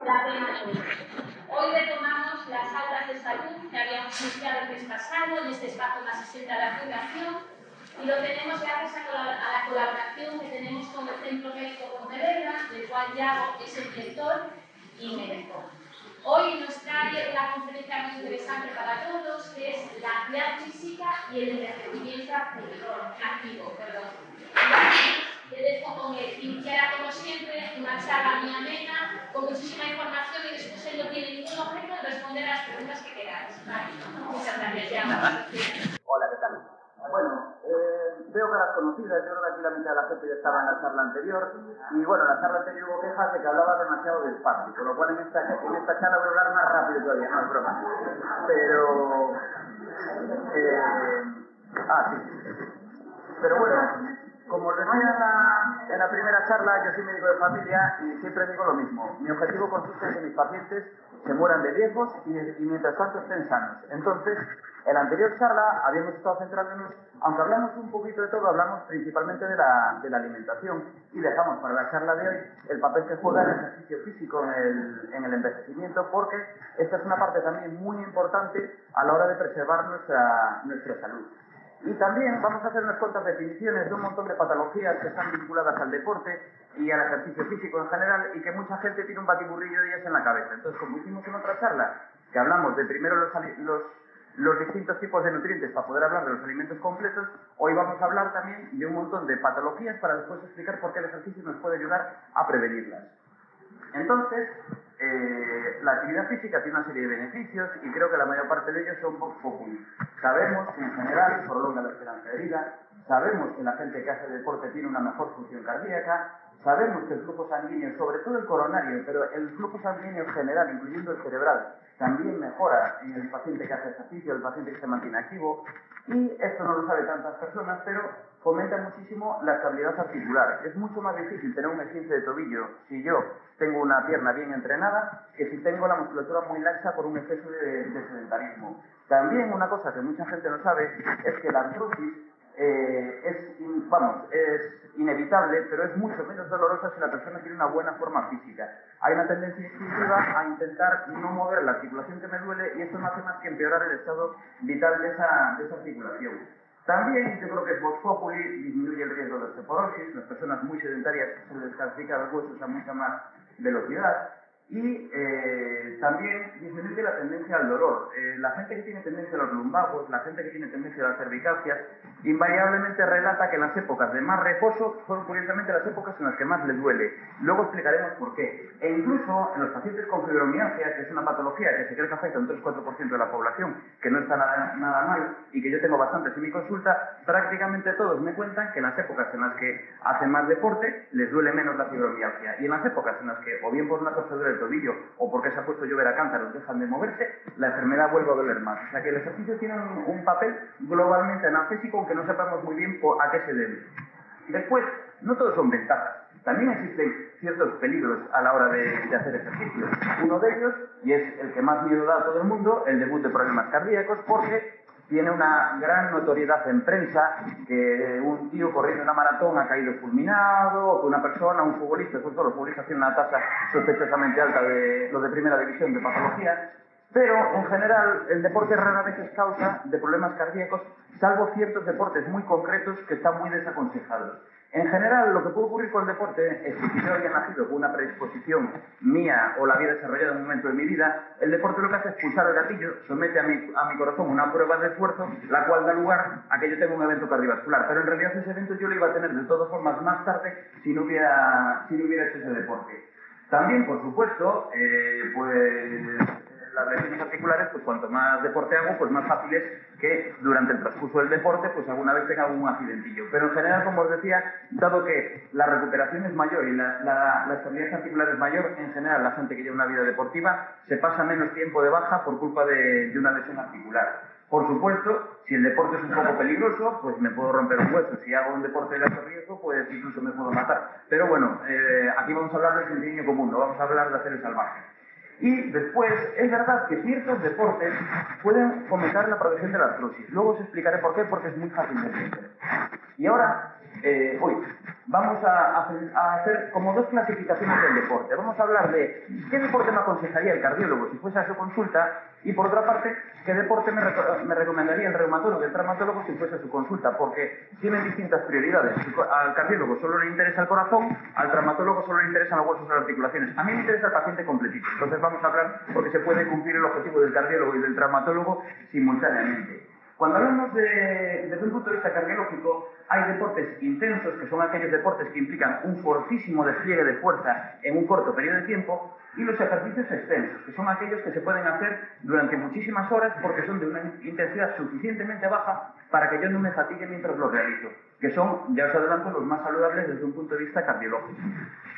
La pena de hoy. Hoy retomamos las aulas de salud que habíamos iniciado el mes pasado en este espacio más 60 de la Fundación y lo tenemos gracias a la colaboración que tenemos con el Centro Médico Pontevedra, del cual Yago es el director y médico. Hoy nos trae una conferencia muy interesante para todos, que es la actividad física y el envejecimiento activo. Te dejo con él. Iniciará, como siempre, una charla muy amena, con muchísima información y después él no tiene ningún objeto de responder a las preguntas que queráis. ¿Vale? Muchas gracias. Ya. Hola, ¿qué tal? Bueno, veo caras conocidas. Yo creo que aquí la mitad de la gente ya estaba en la charla anterior. Y bueno, en la charla anterior hubo quejas de que hablaba demasiado despacio, con lo cual en esta charla voy a hablar más rápido todavía, no es broma. Pero... sí. Pero bueno, como os decía en la primera charla, yo soy médico de familia y siempre digo lo mismo. Mi objetivo consiste en que mis pacientes se mueran de viejos y mientras tanto estén sanos. Entonces, en la anterior charla habíamos estado centrándonos, aunque hablamos un poquito de todo, hablamos principalmente de la alimentación y dejamos para la charla de hoy el papel que juega el ejercicio físico en el envejecimiento, porque esta es una parte también muy importante a la hora de preservar nuestra salud. Y también vamos a hacer unas cuantas definiciones de un montón de patologías que están vinculadas al deporte y al ejercicio físico en general y que mucha gente tiene un batiburrillo de ellas en la cabeza. Entonces, como hicimos en otra charla, que hablamos de primero los distintos tipos de nutrientes para poder hablar de los alimentos completos, hoy vamos a hablar también de un montón de patologías para después explicar por qué el ejercicio nos puede ayudar a prevenirlas. Entonces, la actividad física tiene una serie de beneficios y creo que la mayor parte de ellos son poco comunes. Sabemos que en general prolonga la esperanza de vida, sabemos que la gente que hace deporte tiene una mejor función cardíaca, sabemos que el flujo sanguíneo, sobre todo el coronario, pero el flujo sanguíneo en general, incluyendo el cerebral, también mejora en el paciente que hace ejercicio, el paciente que se mantiene activo, y esto no lo saben tantas personas, pero fomenta muchísimo la estabilidad articular. Es mucho más difícil tener un esguince de tobillo si yo tengo una pierna bien entrenada que si tengo la musculatura muy laxa por un exceso de sedentarismo. También una cosa que mucha gente no sabe es que la artrosis es inevitable, pero es mucho menos dolorosa si la persona tiene una buena forma física. Hay una tendencia instintiva a intentar no mover la articulación que me duele y esto no hace más que empeorar el estado vital de esa articulación. También yo creo que es Vox Populi, disminuye el riesgo de osteoporosis, las personas muy sedentarias se les calcifican los huesos a mucha más velocidad y también disminuye la tendencia al dolor. La gente que tiene tendencia a los lumbagos, la gente que tiene tendencia a las cervicalgias, invariablemente relata que en las épocas de más reposo son curiosamente las épocas en las que más les duele. Luego explicaremos por qué. E incluso en los pacientes con fibromialgia, que es una patología que se cree que afecta a un 3-4% de la población, que no está nada mal y que yo tengo bastantes en mi consulta, prácticamente todos me cuentan que en las épocas en las que hacen más deporte les duele menos la fibromialgia y en las épocas en las que o bien por una torcedura del tobillo o porque se ha puesto a llover a cántaros dejan de moverse, la enfermedad vuelve a doler más. O sea que el ejercicio tiene un papel globalmente analgésico, aunque no sepamos muy bien a qué se debe. Después, no todos son ventajas. También existen ciertos peligros a la hora de hacer ejercicio. Uno de ellos, y es el que más miedo da a todo el mundo, el debut de problemas cardíacos, porque tiene una gran notoriedad en prensa que un tío corriendo una maratón ha caído fulminado, o que una persona, un futbolista, sobre todo los futbolistas tienen una tasa sospechosamente alta de los de primera división de patología, pero en general el deporte rara vez es causa de problemas cardíacos, salvo ciertos deportes muy concretos que están muy desaconsejados. En general, lo que puede ocurrir con el deporte es que si yo había nacido con una predisposición mía o la había desarrollado en un momento de mi vida, el deporte lo que hace es pulsar el gatillo, somete a mi corazón una prueba de esfuerzo, la cual da lugar a que yo tenga un evento cardiovascular. Pero en realidad ese evento yo lo iba a tener de todas formas más tarde si no hubiera hecho ese deporte. También, por supuesto, las lesiones articulares, pues cuanto más deporte hago, pues más fácil es que durante el transcurso del deporte, pues alguna vez tenga algún accidentillo. Pero en general, como os decía, dado que la recuperación es mayor y la estabilidad articular es mayor, en general la gente que lleva una vida deportiva se pasa menos tiempo de baja por culpa de una lesión articular. Por supuesto, si el deporte es un poco peligroso, pues me puedo romper un hueso. Si hago un deporte de alto riesgo, pues incluso me puedo matar. Pero bueno, aquí vamos a hablar del sentido común, no vamos a hablar de hacer el salvaje. Y después, es verdad que ciertos deportes pueden fomentar la progresión de la artrosis. Luego os explicaré por qué, porque es muy fácil de entender. Y ahora, hoy vamos a hacer como dos clasificaciones del deporte. Vamos a hablar de qué deporte me aconsejaría el cardiólogo si fuese a su consulta y, por otra parte, qué deporte me recomendaría el reumatólogo y el traumatólogo si fuese a su consulta, porque tienen distintas prioridades. Al cardiólogo solo le interesa el corazón, al traumatólogo solo le interesan los huesos y las articulaciones. A mí me interesa el paciente completito. Entonces vamos a hablar porque se puede cumplir el objetivo del cardiólogo y del traumatólogo simultáneamente. Cuando hablamos desde un punto de vista cardiológico, hay deportes intensos, que son aquellos deportes que implican un fortísimo despliegue de fuerza en un corto periodo de tiempo, y los ejercicios extensos, que son aquellos que se pueden hacer durante muchísimas horas porque son de una intensidad suficientemente baja para que yo no me fatigue mientras los realizo, que son, ya os adelanto, los más saludables desde un punto de vista cardiológico.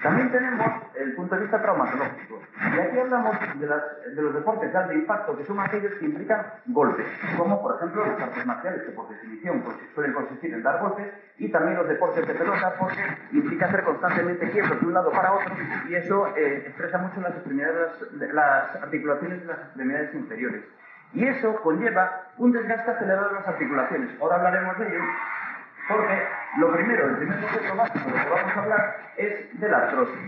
También tenemos el punto de vista traumatológico, y aquí hablamos de los deportes de alto impacto, que son aquellos que implican golpes, como por ejemplo las artes marciales, que por definición suelen consistir en dar golpes, y también los deportes de pelota, porque implica ser constantemente quietos de un lado para otro, y eso estresa mucho las articulaciones de las extremidades inferiores. Y eso conlleva un desgaste acelerado de las articulaciones. Ahora hablaremos de ello, porque el primer concepto básico de lo que vamos a hablar es de la artrosis.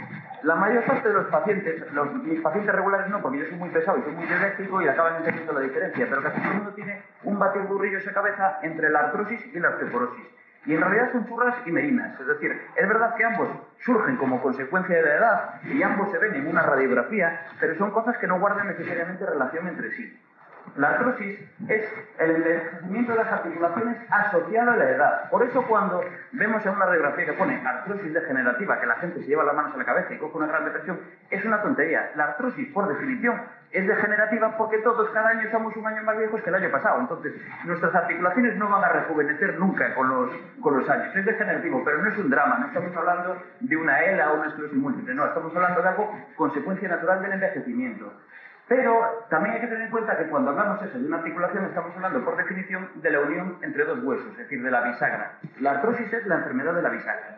La mayor parte de los pacientes, mis pacientes regulares no, porque yo soy muy pesado y soy muy diabético y acaban entendiendo la diferencia, pero casi todo el mundo tiene un batiburrillo en su cabeza entre la artrosis y la osteoporosis. Y en realidad son churras y merinas, es decir, es verdad que ambos surgen como consecuencia de la edad y ambos se ven en una radiografía, pero son cosas que no guardan necesariamente relación entre sí. La artrosis es el envejecimiento de las articulaciones asociado a la edad. Por eso cuando vemos en una radiografía que pone artrosis degenerativa, que la gente se lleva las manos a la cabeza y coge una gran depresión, es una tontería. La artrosis, por definición, es degenerativa porque todos cada año somos un año más viejos que el año pasado. Entonces, nuestras articulaciones no van a rejuvenecer nunca con los años. Es degenerativo, pero no es un drama. No estamos hablando de una ELA o una esclerosis múltiple. No, estamos hablando de algo consecuencia natural del envejecimiento. Pero también hay que tener en cuenta que cuando hablamos eso de una articulación estamos hablando por definición de la unión entre dos huesos, es decir, de la bisagra. La artrosis es la enfermedad de la bisagra.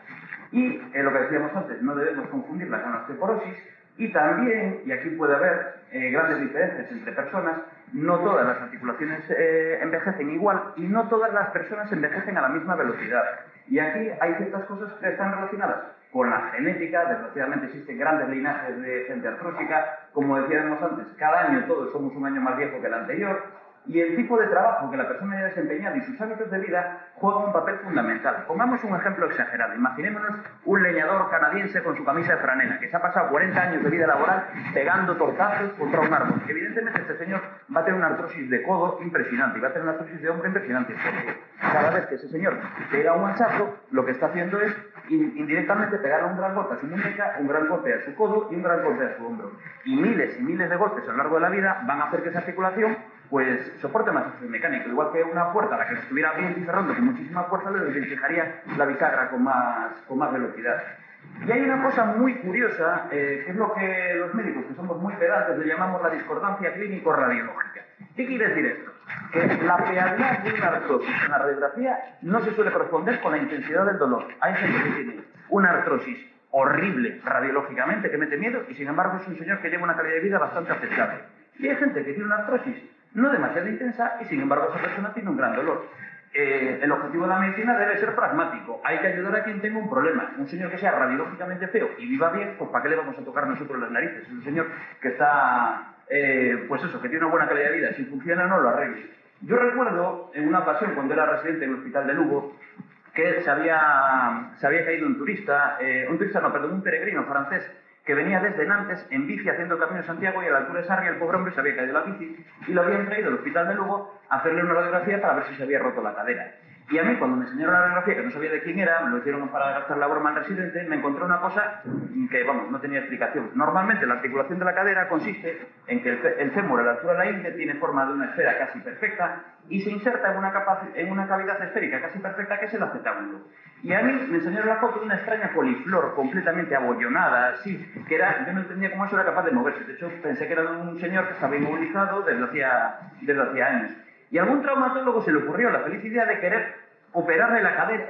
Y lo que decíamos antes, no debemos confundirla con la osteoporosis. Y también, y aquí puede haber grandes diferencias entre personas, no todas las articulaciones envejecen igual y no todas las personas envejecen a la misma velocidad. Y aquí hay ciertas cosas que están relacionadas con la genética. Desgraciadamente existen grandes linajes de gente artrósica. Como decíamos antes, cada año todos somos un año más viejo que el anterior. Y el tipo de trabajo que la persona haya desempeñado y sus hábitos de vida juegan un papel fundamental. Pongamos un ejemplo exagerado. Imaginémonos un leñador canadiense con su camisa de franela, que se ha pasado 40 años de vida laboral pegando tortazos contra un árbol. Evidentemente este señor va a tener una artrosis de codo impresionante y va a tener una artrosis de hombro impresionante, porque cada vez que ese señor pega un hachazo, lo que está haciendo es indirectamente pegarle un gran golpe a su muñeca, un gran golpe a su codo y un gran golpe a su hombro. Y miles de golpes a lo largo de la vida van a hacer que esa articulación pues soporte más estrés mecánico, igual que una puerta a la que se estuviera bien y cerrando con muchísima fuerza le desvencejaría la bisagra con más velocidad. Y hay una cosa muy curiosa, que es lo que los médicos, que somos muy pedantes, le llamamos la discordancia clínico-radiológica. ¿Qué quiere decir esto? Que la fealdad de una artrosis en la radiografía no se suele corresponder con la intensidad del dolor. Hay gente que tiene una artrosis horrible radiológicamente, que mete miedo, y sin embargo es un señor que lleva una calidad de vida bastante aceptable. Y hay gente que tiene una artrosis no demasiado intensa y sin embargo esa persona tiene un gran dolor. El objetivo de la medicina debe ser pragmático. Hay que ayudar a quien tenga un problema. Un señor que sea radiológicamente feo y viva bien, pues ¿para qué le vamos a tocar nosotros las narices? Es un señor que está, pues eso, que tiene una buena calidad de vida. Si funciona, no lo arregle. Yo recuerdo en una ocasión cuando era residente en el hospital de Lugo que se había caído un peregrino francés que venía desde Nantes en bici haciendo el Camino de Santiago, y a la altura de Sarria el pobre hombre se había caído de la bici y lo habían traído al hospital de Lugo a hacerle una radiografía para ver si se había roto la cadera. Y a mí, cuando me enseñaron la radiografía, que no sabía de quién era, me lo hicieron para gastar la broma al residente, me encontré una cosa que, vamos, no tenía explicación. Normalmente la articulación de la cadera consiste en que el fémur a la altura de la ingle tiene forma de una esfera casi perfecta y se inserta en una cavidad esférica casi perfecta que es el acetábulo. Y a mí me enseñaron la foto de una extraña coliflor completamente abollonada, así, que yo no entendía cómo eso era capaz de moverse. De hecho, pensé que era de un señor que estaba inmovilizado desde hacía años. Y a algún traumatólogo se le ocurrió la feliz idea de querer operarle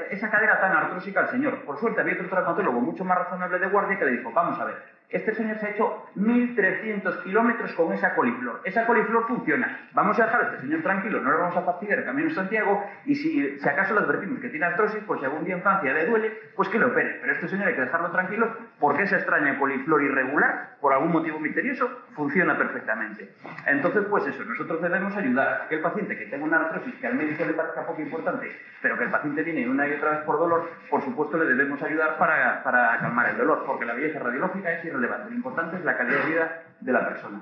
esa cadera tan artrósica al señor. Por suerte había otro traumatólogo mucho más razonable de guardia que le dijo, vamos a ver, Este señor se ha hecho 1.300 kilómetros con esa coliflor. Esa coliflor funciona. Vamos a dejar a este señor tranquilo, no le vamos a fastidiar el Camino de Santiago, y si acaso le advertimos que tiene artrosis, pues si algún día en Francia le duele, pues que le opere. Pero este señor hay que dejarlo tranquilo porque esa extraña coliflor irregular, por algún motivo misterioso, funciona perfectamente. Entonces, pues eso, nosotros debemos ayudar a aquel paciente que tenga una artrosis que al médico le parezca poco importante, pero que el paciente viene una y otra vez por dolor, por supuesto le debemos ayudar para calmar el dolor, porque la belleza radiológica es irrelevante. Lo importante es la calidad de vida de la persona.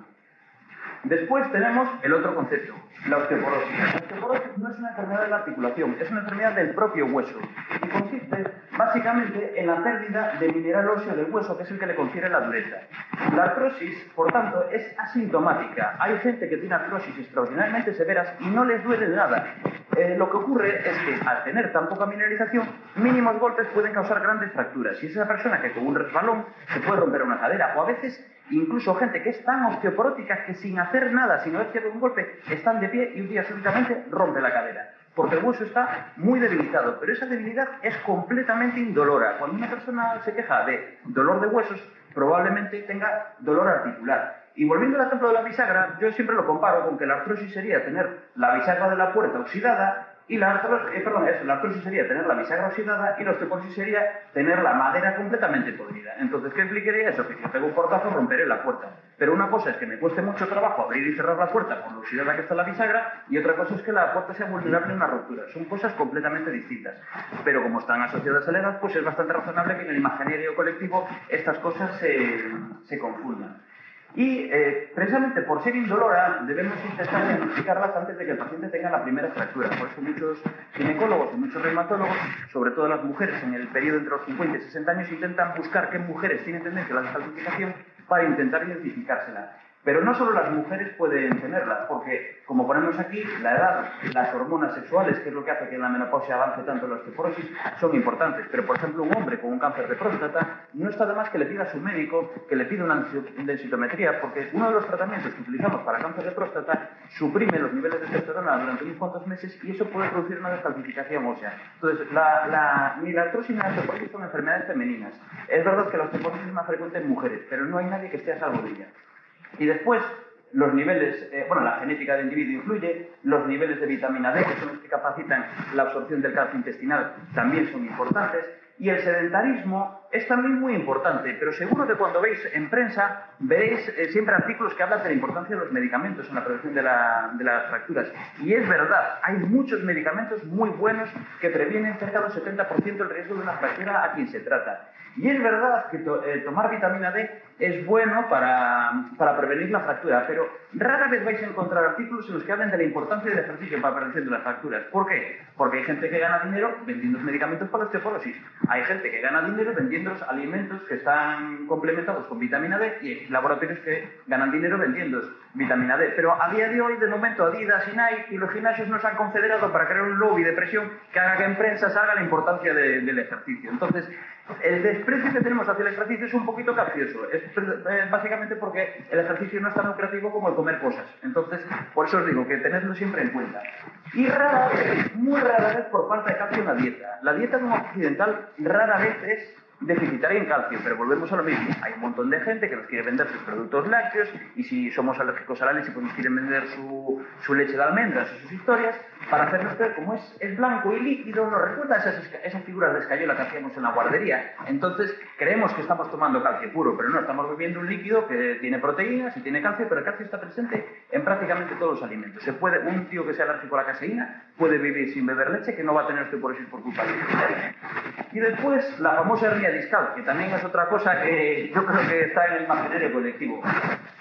Después tenemos el otro concepto, la osteoporosis. La osteoporosis no es una enfermedad de la articulación, es una enfermedad del propio hueso y consiste básicamente en la pérdida de mineral óseo del hueso, que es el que le confiere la dureza. La artrosis, por tanto, es asintomática. Hay gente que tiene artrosis extraordinariamente severas y no les duele nada. Lo que ocurre es que al tener tan poca mineralización, mínimos golpes pueden causar grandes fracturas. Y es esa persona que con un resbalón se puede romper una cadera, o a veces incluso gente que es tan osteoporótica que sin hacer nada, sin haber tirado un golpe, están de pie y un día súbitamente rompe la cadera. Porque el hueso está muy debilitado, pero esa debilidad es completamente indolora. Cuando una persona se queja de dolor de huesos, probablemente tenga dolor articular. Y volviendo al ejemplo de la bisagra, yo siempre lo comparo con que la artrosis sería tener la bisagra de la puerta oxidada y la artrosis sería tener la bisagra oxidada y la osteoporosis sería tener la madera completamente podrida. Entonces, ¿qué implicaría eso? Que si yo pego un portazo romperé la puerta. Pero una cosa es que me cueste mucho trabajo abrir y cerrar la puerta por lo oxidada que está la bisagra, y otra cosa es que la puerta sea vulnerable a una ruptura. Son cosas completamente distintas. Pero como están asociadas a la edad, pues es bastante razonable que en el imaginario colectivo estas cosas se confundan. Y precisamente por ser indolora debemos intentar diagnosticarlas antes de que el paciente tenga la primera fractura. Por eso muchos ginecólogos y muchos reumatólogos, sobre todo las mujeres en el periodo entre los 50 y 60 años, intentan buscar qué mujeres tienen tendencia a la descalcificación para intentar identificársela. Pero no solo las mujeres pueden tenerlas, porque, como ponemos aquí, la edad, las hormonas sexuales, que es lo que hace que en la menopausia avance tanto la osteoporosis, son importantes. Pero, por ejemplo, un hombre con un cáncer de próstata, no está de más que le pida a su médico que le pida una densitometría, porque uno de los tratamientos que utilizamos para cáncer de próstata suprime los niveles de testosterona durante unos cuantos meses y eso puede producir una descalcificación ósea. Entonces, ni la artrosis ni la osteoporosis son enfermedades femeninas. Es verdad que la osteoporosis es más frecuente en mujeres, pero no hay nadie que esté a salvo de ella. Y después, los niveles, la genética del individuo influye, los niveles de vitamina D, que son los que capacitan la absorción del calcio intestinal, también son importantes, y el sedentarismo es también muy importante, pero seguro que cuando veis en prensa veréis siempre artículos que hablan de la importancia de los medicamentos en la prevención de las fracturas. Y es verdad, hay muchos medicamentos muy buenos que previenen cerca del 70% el riesgo de una fractura a quien se trata. Y es verdad que tomar vitamina D es bueno para prevenir la fractura, pero rara vez vais a encontrar artículos en los que hablen de la importancia del ejercicio para la prevención de las fracturas. ¿Por qué? Porque hay gente que gana dinero vendiendo medicamentos para la osteoporosis. Hay gente que gana dinero vendiendo los alimentos que están complementados con vitamina D y hay laboratorios que ganan dinero vendiendo vitamina D. Pero a día de hoy, de momento, Adidas y Nike y los gimnasios nos han confederado para crear un lobby de presión que haga que en prensa salga la importancia del ejercicio. Entonces, el desprecio que tenemos hacia el ejercicio es un poquito capcioso. Es básicamente porque el ejercicio no es tan lucrativo como el comer cosas. Entonces, por eso os digo que tenedlo siempre en cuenta. Y rara vez, muy rara vez, por falta de calcio en la dieta. La dieta de un occidental rara vez es deficitaria en calcio, pero volvemos a lo mismo. Hay un montón de gente que nos quiere vender sus productos lácteos y si somos alérgicos a la leche, pues nos quieren vender su leche de almendras o sus historias para hacernos ver como es blanco y líquido, nos recuerda esas figuras de escayola que hacíamos en la guardería. Entonces creemos que estamos tomando calcio puro, pero no, estamos bebiendo un líquido que tiene proteínas y tiene calcio, pero el calcio está presente en prácticamente todos los alimentos. Un tío que sea alérgico a la caseína puede vivir sin beber leche, que no va a tener osteoporosis por culpa de eso. Y después la famosa hernia discal, que también es otra cosa que yo creo que está en el imaginario colectivo.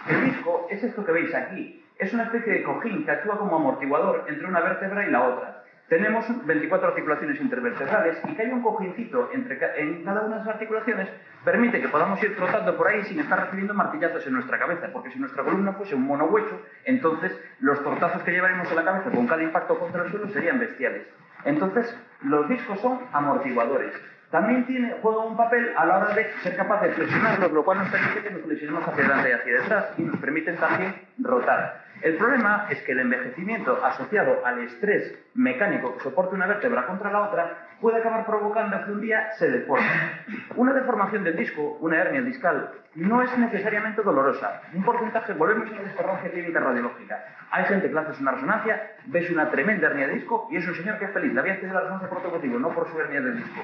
El disco es esto que veis aquí. Es una especie de cojín que actúa como amortiguador entre una vértebra y la otra. Tenemos 24 articulaciones intervertebrales y que haya un cojincito en cada una de esas articulaciones permite que podamos ir trotando por ahí sin estar recibiendo martillazos en nuestra cabeza, porque si nuestra columna fuese un mono hueso, entonces los tortazos que llevaremos en la cabeza con cada impacto contra el suelo serían bestiales. Entonces, los discos son amortiguadores. También juegan un papel a la hora de ser capaz de flexionarlos, lo cual nos permite que nos flexionemos hacia adelante y hacia detrás y nos permiten también rotar. El problema es que el envejecimiento asociado al estrés mecánico que soporta una vértebra contra la otra puede acabar provocando que un día se deforme. Una deformación del disco, una hernia discal, no es necesariamente dolorosa. Un porcentaje, volvemos a la discordancia clínica radiológica. Hay gente que le haces una resonancia, ves una tremenda hernia de disco y es un señor que es feliz. Le había hecho la resonancia por otro motivo, no por su hernia de disco.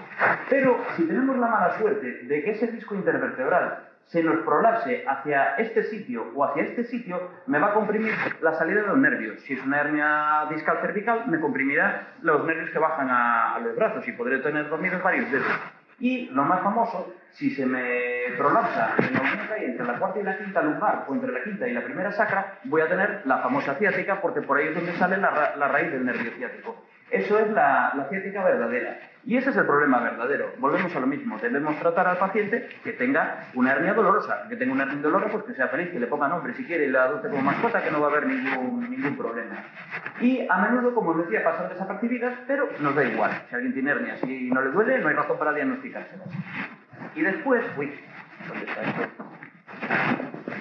Pero si tenemos la mala suerte de que ese disco intervertebral se nos prolapse hacia este sitio o hacia este sitio, me va a comprimir la salida de los nervios. Si es una hernia discal cervical, me comprimirá los nervios que bajan a los brazos y podré tener dormidos varios dedos. Y lo más famoso, si se me prolapsa en la unión que hay entre la cuarta y la quinta lumbar o entre la quinta y la primera sacra, voy a tener la famosa ciática, porque por ahí es donde sale la raíz del nervio ciático. Eso es la ciática verdadera. Y ese es el problema verdadero. Volvemos a lo mismo. Debemos tratar al paciente que tenga una hernia dolorosa. Que tenga una hernia dolorosa, pues que sea feliz, que le ponga nombre si quiere y la adopte como mascota, que no va a haber ningún problema. Y a menudo, como os decía, pasan desapercibidas, pero nos da igual. Si alguien tiene hernias y no le duele, no hay razón para diagnosticárselas. Y después, ¿dónde está esto?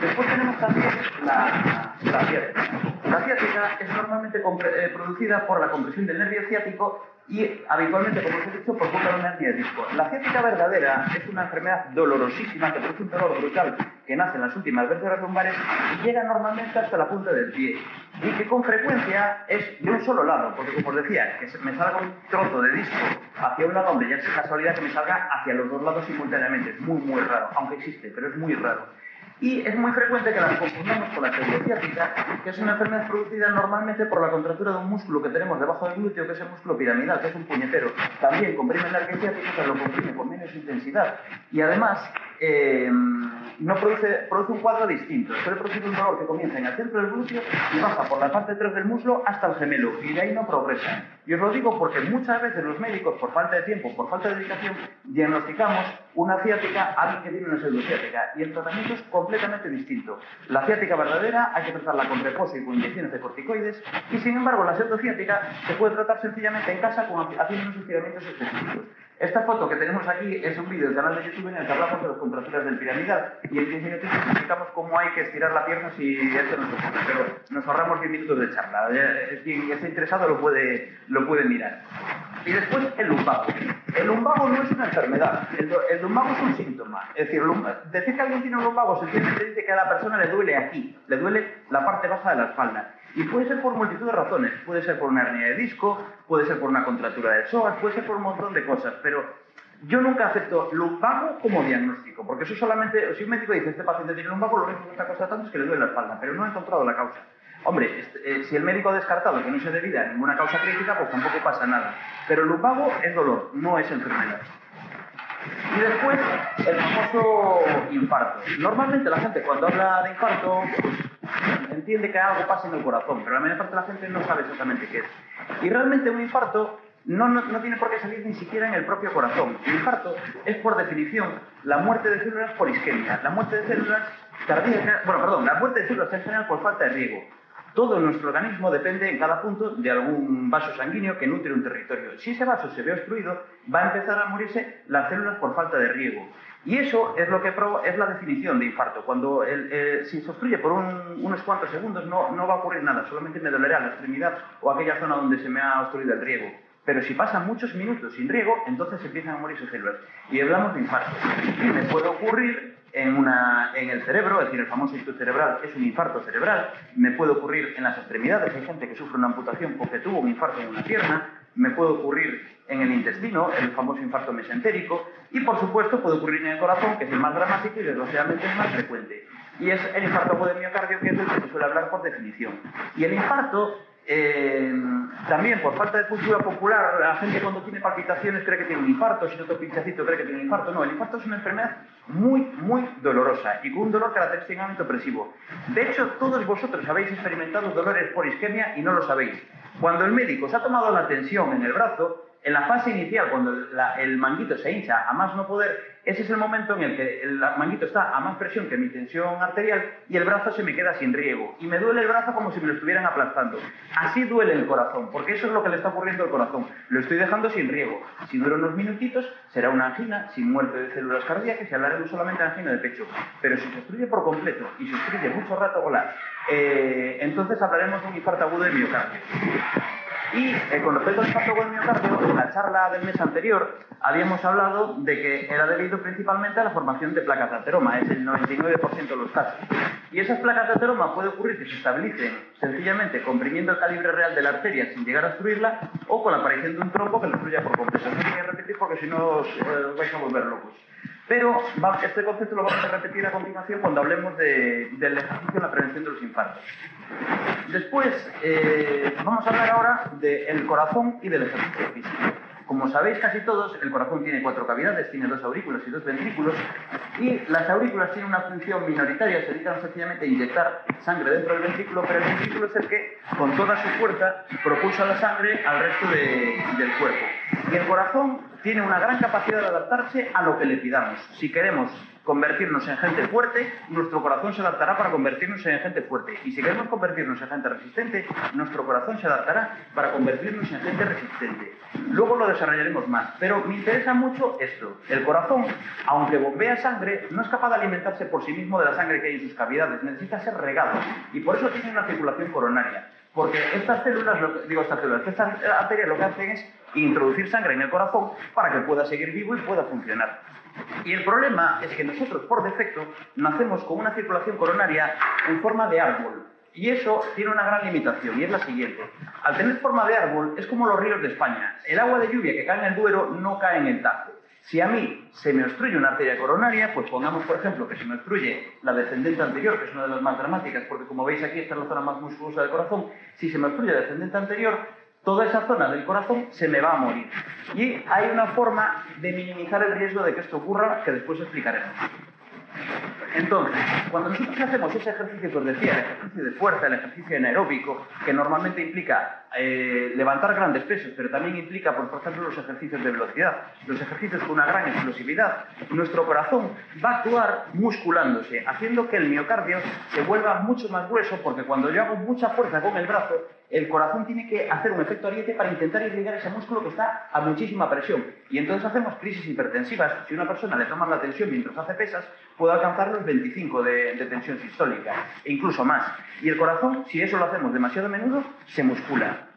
Después tenemos también la ciática. La ciática es normalmente producida por la compresión del nervio ciático y habitualmente, como os he dicho, por culpa de una hernia de disco. La ciática verdadera es una enfermedad dolorosísima que produce un dolor brutal que nace en las últimas vértebras lumbares y llega normalmente hasta la punta del pie. Y que con frecuencia es de un solo lado, porque como os decía, que me salga un trozo de disco hacia un lado, hombre, ya es casualidad que me salga hacia los dos lados simultáneamente. Es muy raro, aunque existe, pero es muy raro. Y es muy frecuente que las confundamos con la pseudociática, que es una enfermedad producida normalmente por la contractura de un músculo que tenemos debajo del glúteo, que es el músculo piramidal, que es un puñetero. También comprime el nervio ciático, pero lo comprime con menos intensidad. Y además, no produce un cuadro distinto. Suele producir un dolor que comienza en el centro del glúteo y baja por la parte de atrás del muslo hasta el gemelo, y de ahí no progresa. Y os lo digo porque muchas veces los médicos, por falta de tiempo, por falta de dedicación, diagnosticamos una ciática a alguien que tiene una pseudociática, y el tratamiento es completamente distinto. La ciática verdadera hay que tratarla con reposo y con inyecciones de corticoides, y sin embargo la pseudociática se puede tratar sencillamente en casa haciendo unos estiramientos específicos. Esta foto que tenemos aquí es un vídeo del canal de YouTube en el que hablamos de las contracturas del piramidal, y en 10 minutos explicamos cómo hay que estirar la pierna si esto no se ocurre, pero nos ahorramos 10 minutos de charla. Quien esté interesado lo puede mirar. Y después el lumbago. El lumbago no es una enfermedad, el lumbago es un síntoma. Es decir, decir que alguien tiene un lumbago sencillamente dice que a la persona le duele aquí, le duele la parte baja de la espalda. Y puede ser por multitud de razones. Puede ser por una hernia de disco, puede ser por una contractura del psoas, puede ser por un montón de cosas, pero yo nunca acepto lumbago como diagnóstico, porque eso solamente, si un médico dice este paciente tiene lumbago, lo único que está constatando es que le duele la espalda, pero no ha encontrado la causa. Hombre, si el médico ha descartado que no se debida a ninguna causa crítica, pues tampoco pasa nada. Pero el lumbago es dolor, no es enfermedad. Y después, el famoso infarto. Normalmente la gente cuando habla de infarto, pues, entiende que algo pasa en el corazón, pero la mayor parte de la gente no sabe exactamente qué es. Y realmente un infarto no tiene por qué salir ni siquiera en el propio corazón. El infarto es, por definición, la muerte de células por isquemia. La muerte de células cardíacas, la muerte de células en general por falta de riego. Todo nuestro organismo depende en cada punto de algún vaso sanguíneo que nutre un territorio. Si ese vaso se ve obstruido, va a empezar a morirse las células por falta de riego. Y eso es lo que es la definición de infarto. Cuando si se obstruye por unos cuantos segundos no va a ocurrir nada, solamente me dolerá la extremidad o aquella zona donde se me ha obstruido el riego. Pero si pasan muchos minutos sin riego, entonces empiezan a morirse células. Y hablamos de infarto. Y me puede ocurrir en el cerebro, es decir, el famoso ictus cerebral es un infarto cerebral. Me puede ocurrir en las extremidades, hay gente que sufre una amputación porque tuvo un infarto en una pierna. Me puede ocurrir en el intestino, el famoso infarto mesentérico. Y por supuesto puede ocurrir en el corazón, que es el más dramático y desgraciadamente el más frecuente. Y es el infarto agudo de miocardio, que es del que se suele hablar por definición. Y el infarto, también por falta de cultura popular, la gente cuando tiene palpitaciones cree que tiene un infarto, si otro pinchacito cree que tiene un infarto. No, el infarto es una enfermedad muy dolorosa y con un dolor característicamente opresivo. De hecho, todos vosotros habéis experimentado dolores por isquemia y no lo sabéis. Cuando el médico os ha tomado la tensión en el brazo, en la fase inicial, cuando el manguito se hincha a más no poder, ese es el momento en el que el manguito está a más presión que mi tensión arterial y el brazo se me queda sin riego. Y me duele el brazo como si me lo estuvieran aplastando. Así duele el corazón, porque eso es lo que le está ocurriendo al corazón. Lo estoy dejando sin riego. Si dura unos minutitos, será una angina sin muerte de células cardíacas y hablaremos solamente de angina de pecho. Pero si se obstruye por completo y se obstruye mucho rato, entonces hablaremos de un infarto agudo de miocardio. Y con respecto al infarto del miocardio, en la charla del mes anterior habíamos hablado de que era debido principalmente a la formación de placas de ateroma, es el 99% de los casos. Y esas placas de ateroma puede ocurrir que se estabilicen sencillamente comprimiendo el calibre real de la arteria sin llegar a obstruirla, o con la aparición de un trombo que la obstruya por completo. No voy a repetir porque si no os vais a volver locos. Pero este concepto lo vamos a repetir a continuación cuando hablemos del ejercicio en la prevención de los infartos. Después, vamos a hablar ahora del corazón y del ejercicio físico. Como sabéis casi todos, el corazón tiene 4 cavidades, tiene 2 aurículas y 2 ventrículos, y las aurículas tienen una función minoritaria, se dedican sencillamente a inyectar sangre dentro del ventrículo, pero el ventrículo es el que, con toda su fuerza, propulsa la sangre al resto del cuerpo. Y el corazón tiene una gran capacidad de adaptarse a lo que le pidamos. Si queremos convertirnos en gente fuerte, nuestro corazón se adaptará para convertirnos en gente fuerte. Y si queremos convertirnos en gente resistente, nuestro corazón se adaptará para convertirnos en gente resistente. Luego lo desarrollaremos más, pero me interesa mucho esto. El corazón, aunque bombea sangre, no es capaz de alimentarse por sí mismo de la sangre que hay en sus cavidades, necesita ser regado. Y por eso tiene una circulación coronaria. Porque estas arterias lo que hacen es introducir sangre en el corazón para que pueda seguir vivo y pueda funcionar. Y el problema es que nosotros, por defecto, nacemos con una circulación coronaria en forma de árbol. Y eso tiene una gran limitación, y es la siguiente. Al tener forma de árbol, es como los ríos de España. El agua de lluvia que cae en el Duero no cae en el Tajo. Si a mí se me obstruye una arteria coronaria, pues pongamos, por ejemplo, que se me obstruye la descendente anterior, que es una de las más dramáticas, porque como veis aquí, esta es la zona más musculosa del corazón. Si se me obstruye la descendente anterior, toda esa zona del corazón se me va a morir. Y hay una forma de minimizar el riesgo de que esto ocurra, que después explicaremos. Entonces, cuando nosotros hacemos ese ejercicio que os decía, el ejercicio de fuerza, el ejercicio anaeróbico, que normalmente implica levantar grandes pesos, pero también implica, por ejemplo, los ejercicios de velocidad, los ejercicios con una gran explosividad, nuestro corazón va a actuar musculándose, haciendo que el miocardio se vuelva mucho más grueso, porque cuando yo hago mucha fuerza con el brazo, el corazón tiene que hacer un efecto ariete para intentar irrigar ese músculo que está a muchísima presión. Y entonces hacemos crisis hipertensivas. Si una persona le toma la tensión mientras hace pesas, puede alcanzar los 25 de tensión sistólica, e incluso más. Y el corazón, si eso lo hacemos demasiado a menudo, se muscula.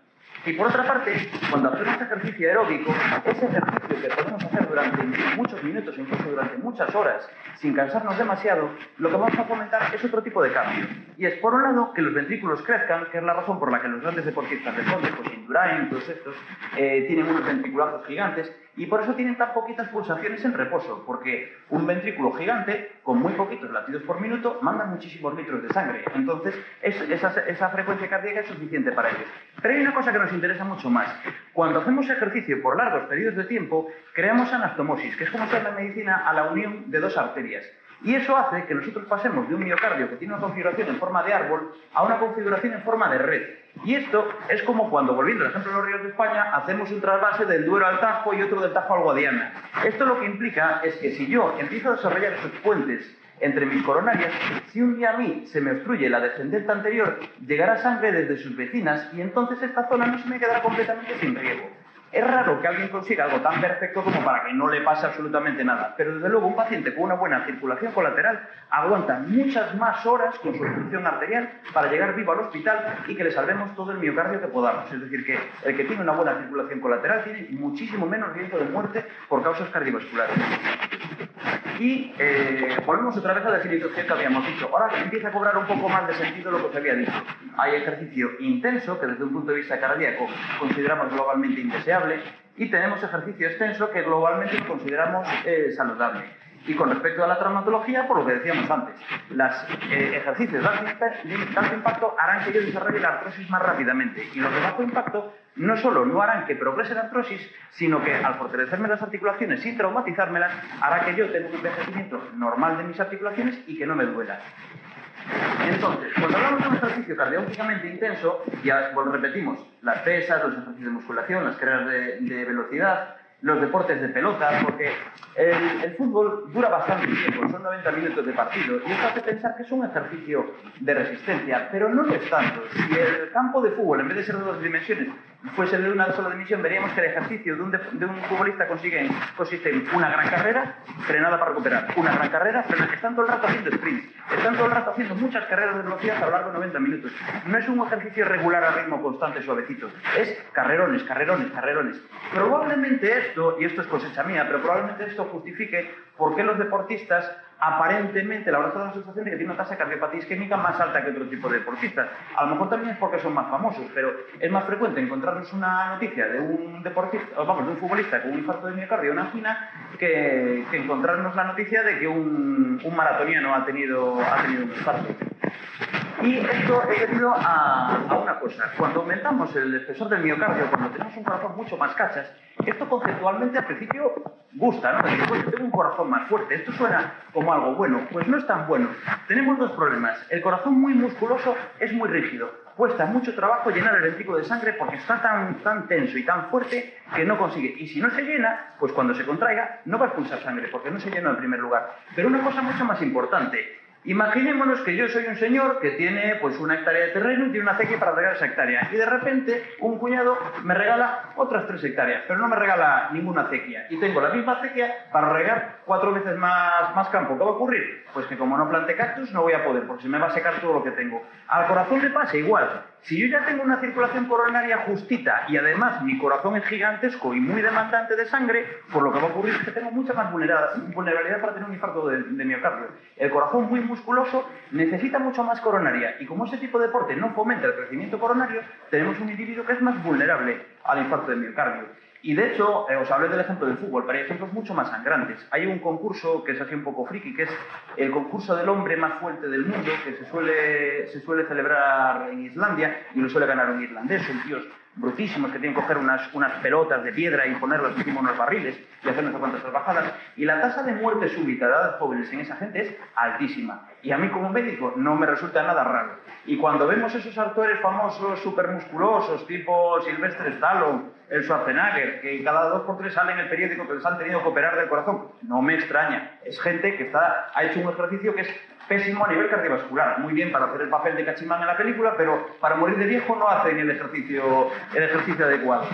Y por otra parte, cuando hacemos ejercicio aeróbico, ese ejercicio que podemos hacer durante muchos minutos, incluso durante muchas horas, sin cansarnos demasiado, lo que vamos a fomentar es otro tipo de cambio. Y es, por un lado, que los ventrículos crezcan, que es la razón por la que los grandes deportistas de fondo, pues Indurain, todos estos, tienen unos ventriculazos gigantes, y por eso tienen tan poquitas pulsaciones en reposo, porque un ventrículo gigante, con muy poquitos latidos por minuto, manda muchísimos litros de sangre. Entonces, esa frecuencia cardíaca es suficiente para ellos. Pero hay una cosa que nos interesa mucho más. Cuando hacemos ejercicio por largos periodos de tiempo, creamos anastomosis, que es como se llama en medicina a la unión de dos arterias. Y eso hace que nosotros pasemos de un miocardio que tiene una configuración en forma de árbol a una configuración en forma de red. Y esto es como cuando, volviendo al ejemplo de los ríos de España, hacemos un trasvase del Duero al Tajo y otro del Tajo al Guadiana. Esto lo que implica es que si yo empiezo a desarrollar esos puentes entre mis coronarias, si un día a mí se me obstruye la descendente anterior, llegará sangre desde sus vecinas y entonces esta zona no se me quedará completamente sin riego. Es raro que alguien consiga algo tan perfecto como para que no le pase absolutamente nada, pero desde luego un paciente con una buena circulación colateral aguanta muchas más horas con su obstrucción arterial para llegar vivo al hospital y que le salvemos todo el miocardio que podamos. Es decir, que el que tiene una buena circulación colateral tiene muchísimo menos riesgo de muerte por causas cardiovasculares. Y volvemos otra vez a la definición que habíamos dicho. Ahora empieza a cobrar un poco más de sentido lo que os había dicho. Hay ejercicio intenso, que desde un punto de vista cardíaco consideramos globalmente indeseable, y tenemos ejercicio extenso, que globalmente lo consideramos saludable. Y con respecto a la traumatología, por lo que decíamos antes, los ejercicios de alto impacto harán que yo desarrolle la artrosis más rápidamente, y los de bajo impacto no solo no harán que progrese la artrosis, sino que al fortalecerme las articulaciones sin traumatizármelas, hará que yo tenga un envejecimiento normal de mis articulaciones y que no me duela. Entonces, cuando hablamos de un ejercicio cardiológicamente intenso, ya lo repetimos, las pesas, los ejercicios de musculación, las carreras de velocidad, los deportes de pelota, porque el fútbol dura bastante tiempo, son 90 minutos de partido, y esto hace pensar que es un ejercicio de resistencia, pero no lo es tanto. Si el campo de fútbol, en vez de ser de 2 dimensiones, fuese de una sola dimensión, veríamos que el ejercicio de un futbolista consiste en una gran carrera, frenada para recuperar, una gran carrera, frenada. Están todo el rato haciendo sprints, están todo el rato haciendo muchas carreras de velocidad a lo largo de 90 minutos. No es un ejercicio regular a ritmo constante, suavecito, es carrerones, carrerones, carrerones. Probablemente esto, y esto es cosecha mía, pero probablemente esto justifique por qué los deportistas aparentemente, la verdad, da la sensación de que tiene una tasa de cardiopatía isquémica más alta que otro tipo de deportistas. A lo mejor también es porque son más famosos, pero es más frecuente encontrarnos una noticia de un deportista, vamos, de un futbolista con un infarto de miocardio o una angina que encontrarnos la noticia de que un maratoniano ha tenido un infarto. Y esto es debido a una cosa. Cuando aumentamos el espesor del miocardio, cuando tenemos un corazón mucho más cachas, esto conceptualmente al principio gusta, ¿no? Decir, pues yo tengo un corazón más fuerte, esto suena como algo bueno. Pues no es tan bueno. Tenemos dos problemas. El corazón muy musculoso es muy rígido. Cuesta mucho trabajo llenar el ventrículo de sangre porque está tan tenso y tan fuerte que no consigue. Y si no se llena, pues cuando se contraiga no va a expulsar sangre porque no se llenó en primer lugar. Pero una cosa mucho más importante. Imaginémonos que yo soy un señor que tiene pues una hectárea de terreno y tiene una acequia para regar esa hectárea. Y de repente un cuñado me regala otras 3 hectáreas, pero no me regala ninguna acequia. Y tengo la misma acequia para regar 4 veces más campo. ¿Qué va a ocurrir? Pues que como no plante cactus no voy a poder, porque se me va a secar todo lo que tengo. Al corazón le pasa igual. Si yo ya tengo una circulación coronaria justita y además mi corazón es gigantesco y muy demandante de sangre, pues lo que va a ocurrir es que tengo mucha más vulnerabilidad para tener un infarto de miocardio. El corazón muy musculoso necesita mucho más coronaria y como ese tipo de deporte no fomenta el crecimiento coronario, tenemos un individuo que es más vulnerable al infarto de miocardio. Y de hecho, os hablé del ejemplo del fútbol, pero hay ejemplos mucho más sangrantes. Hay un concurso que es así un poco friki, que es el concurso del hombre más fuerte del mundo, que se suele celebrar en Islandia y lo suele ganar un irlandés, son tíos brutísimos que tienen que coger unas pelotas de piedra y ponerlas encima de unos barriles y hacer no sé cuántas bajadas. Y la tasa de muerte súbita de edades jóvenes en esa gente es altísima. Y a mí como médico no me resulta nada raro. Y cuando vemos esos actores famosos, supermusculosos, tipo Sylvester Stallone, el Schwarzenegger, que cada 2 por 3 sale en el periódico que les han tenido que operar del corazón, no me extraña. Es gente que ha hecho un ejercicio que es pésimo a nivel cardiovascular. Muy bien para hacer el papel de cachimán en la película, pero para morir de viejo no hacen el ejercicio adecuado.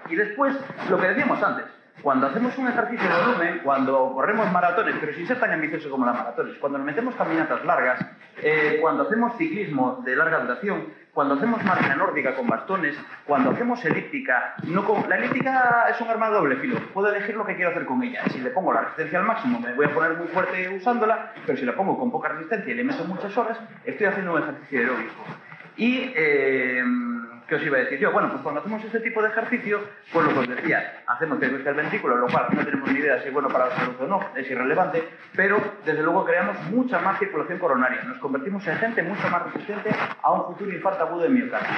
Y después, lo que decíamos antes, cuando hacemos un ejercicio de volumen, cuando corremos maratones, pero sin ser tan ambicioso como las maratones, cuando nos metemos caminatas largas, cuando hacemos ciclismo de larga duración, cuando hacemos marcha nórdica con bastones, cuando hacemos elíptica, la elíptica es un arma de doble filo, puedo elegir lo que quiero hacer con ella. Si le pongo la resistencia al máximo me voy a poner muy fuerte usándola, pero si la pongo con poca resistencia y le meto muchas horas, estoy haciendo un ejercicio aeróbico. Y ¿qué os iba a decir yo? Bueno, pues cuando hacemos este tipo de ejercicio, pues lo que os decía, hacemos que crezca el ventrículo, lo cual no tenemos ni idea si es bueno para la salud o no, es irrelevante, pero desde luego creamos mucha más circulación coronaria, nos convertimos en gente mucho más resistente a un futuro infarto agudo de miocardio.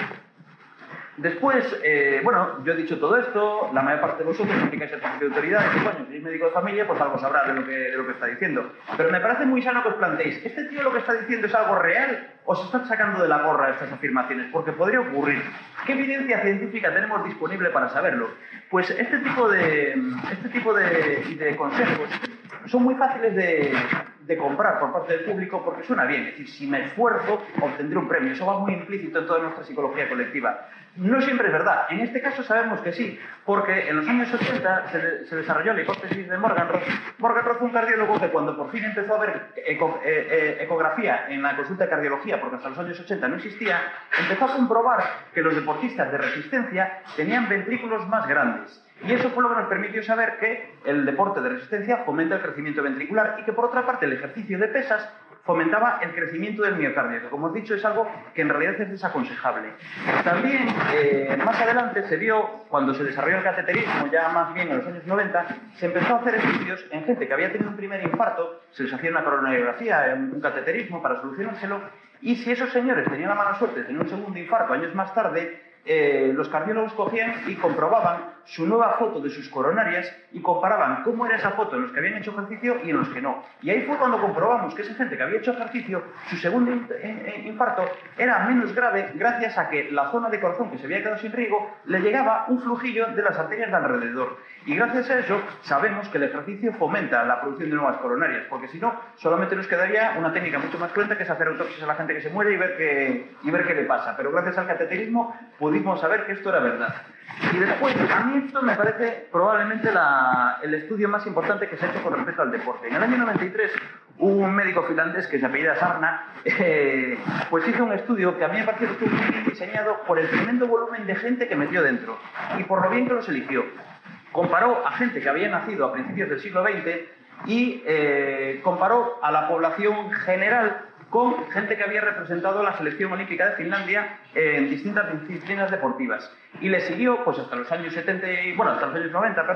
Después, bueno, yo he dicho todo esto, la mayor parte de vosotros no aplicáis el principio de autoridad, y bueno, si sois médico de familia, pues algo sabrá de lo que está diciendo. Pero me parece muy sano que os planteéis, ¿este tío lo que está diciendo es algo real o se están sacando de la gorra estas afirmaciones? Porque podría ocurrir. ¿Qué evidencia científica tenemos disponible para saberlo? Pues este tipo de consejos son muy fáciles de comprar por parte del público porque suena bien. Es decir, si me esfuerzo, obtendré un premio. Eso va muy implícito en toda nuestra psicología colectiva. No siempre es verdad. En este caso sabemos que sí, porque en los años 80 se desarrolló la hipótesis de Morgenroth. Morgenroth fue un cardiólogo que cuando por fin empezó a ver ecografía en la consulta de cardiología, porque hasta los años 80 no existía, empezó a comprobar que los deportistas de resistencia tenían ventrículos más grandes. Y eso fue lo que nos permitió saber que el deporte de resistencia fomenta el crecimiento ventricular y que por otra parte el ejercicio de pesas fomentaba el crecimiento del miocardio, que como os he dicho es algo que en realidad es desaconsejable. También más adelante se vio, cuando se desarrolló el cateterismo, ya más bien en los años 90, se empezó a hacer estudios en gente que había tenido un primer infarto, se les hacía una coronariografía, un cateterismo para solucionárselo, y si esos señores tenían la mala suerte de tener un segundo infarto años más tarde, los cardiólogos cogían y comprobaban su nueva foto de sus coronarias y comparaban cómo era esa foto en los que habían hecho ejercicio y en los que no. Y ahí fue cuando comprobamos que esa gente que había hecho ejercicio, su segundo infarto era menos grave gracias a que la zona de corazón que se había quedado sin riego le llegaba un flujillo de las arterias de alrededor. Y gracias a eso sabemos que el ejercicio fomenta la producción de nuevas coronarias, porque si no, solamente nos quedaría una técnica mucho más cruenta, que es hacer autopsias a la gente que se muere y ver qué le pasa. Pero gracias al cateterismo pudimos saber que esto era verdad. Y después, a mí esto me parece probablemente el estudio más importante que se ha hecho con respecto al deporte. En el año 93, un médico finlandés que se apellida Sarna, pues hizo un estudio que a mí me pareció que estuvo muy bien diseñado por el tremendo volumen de gente que metió dentro y por lo bien que los eligió. Comparó a gente que había nacido a principios del siglo XX y comparó a la población general con gente que había representado la selección olímpica de Finlandia en distintas disciplinas deportivas. Y le siguió pues hasta los años 90,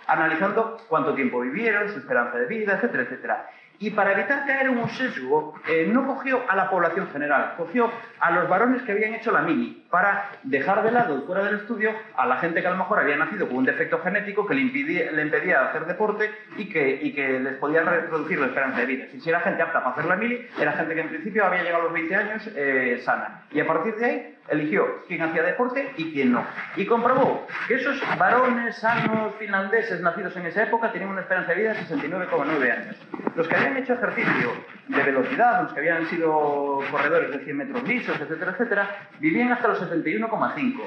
analizando cuánto tiempo vivieron, su esperanza de vida, etcétera, etcétera. Y para evitar caer en un sesgo, no cogió a la población general, cogió a los varones que habían hecho la mili, para dejar de lado, fuera del estudio, a la gente que a lo mejor había nacido con un defecto genético que le impedía hacer deporte y que les podía reducir la esperanza de vida. Si era gente apta para hacer la mili, era gente que en principio había llegado a los 20 años sana. Y a partir de ahí, eligió quién hacía deporte y quién no. Y comprobó que esos varones sanos finlandeses nacidos en esa época tenían una esperanza de vida de 69,9 años. Los que habían hecho ejercicio de velocidad, los que habían sido corredores de 100 metros lisos, etcétera, etcétera, vivían hasta los 71,5.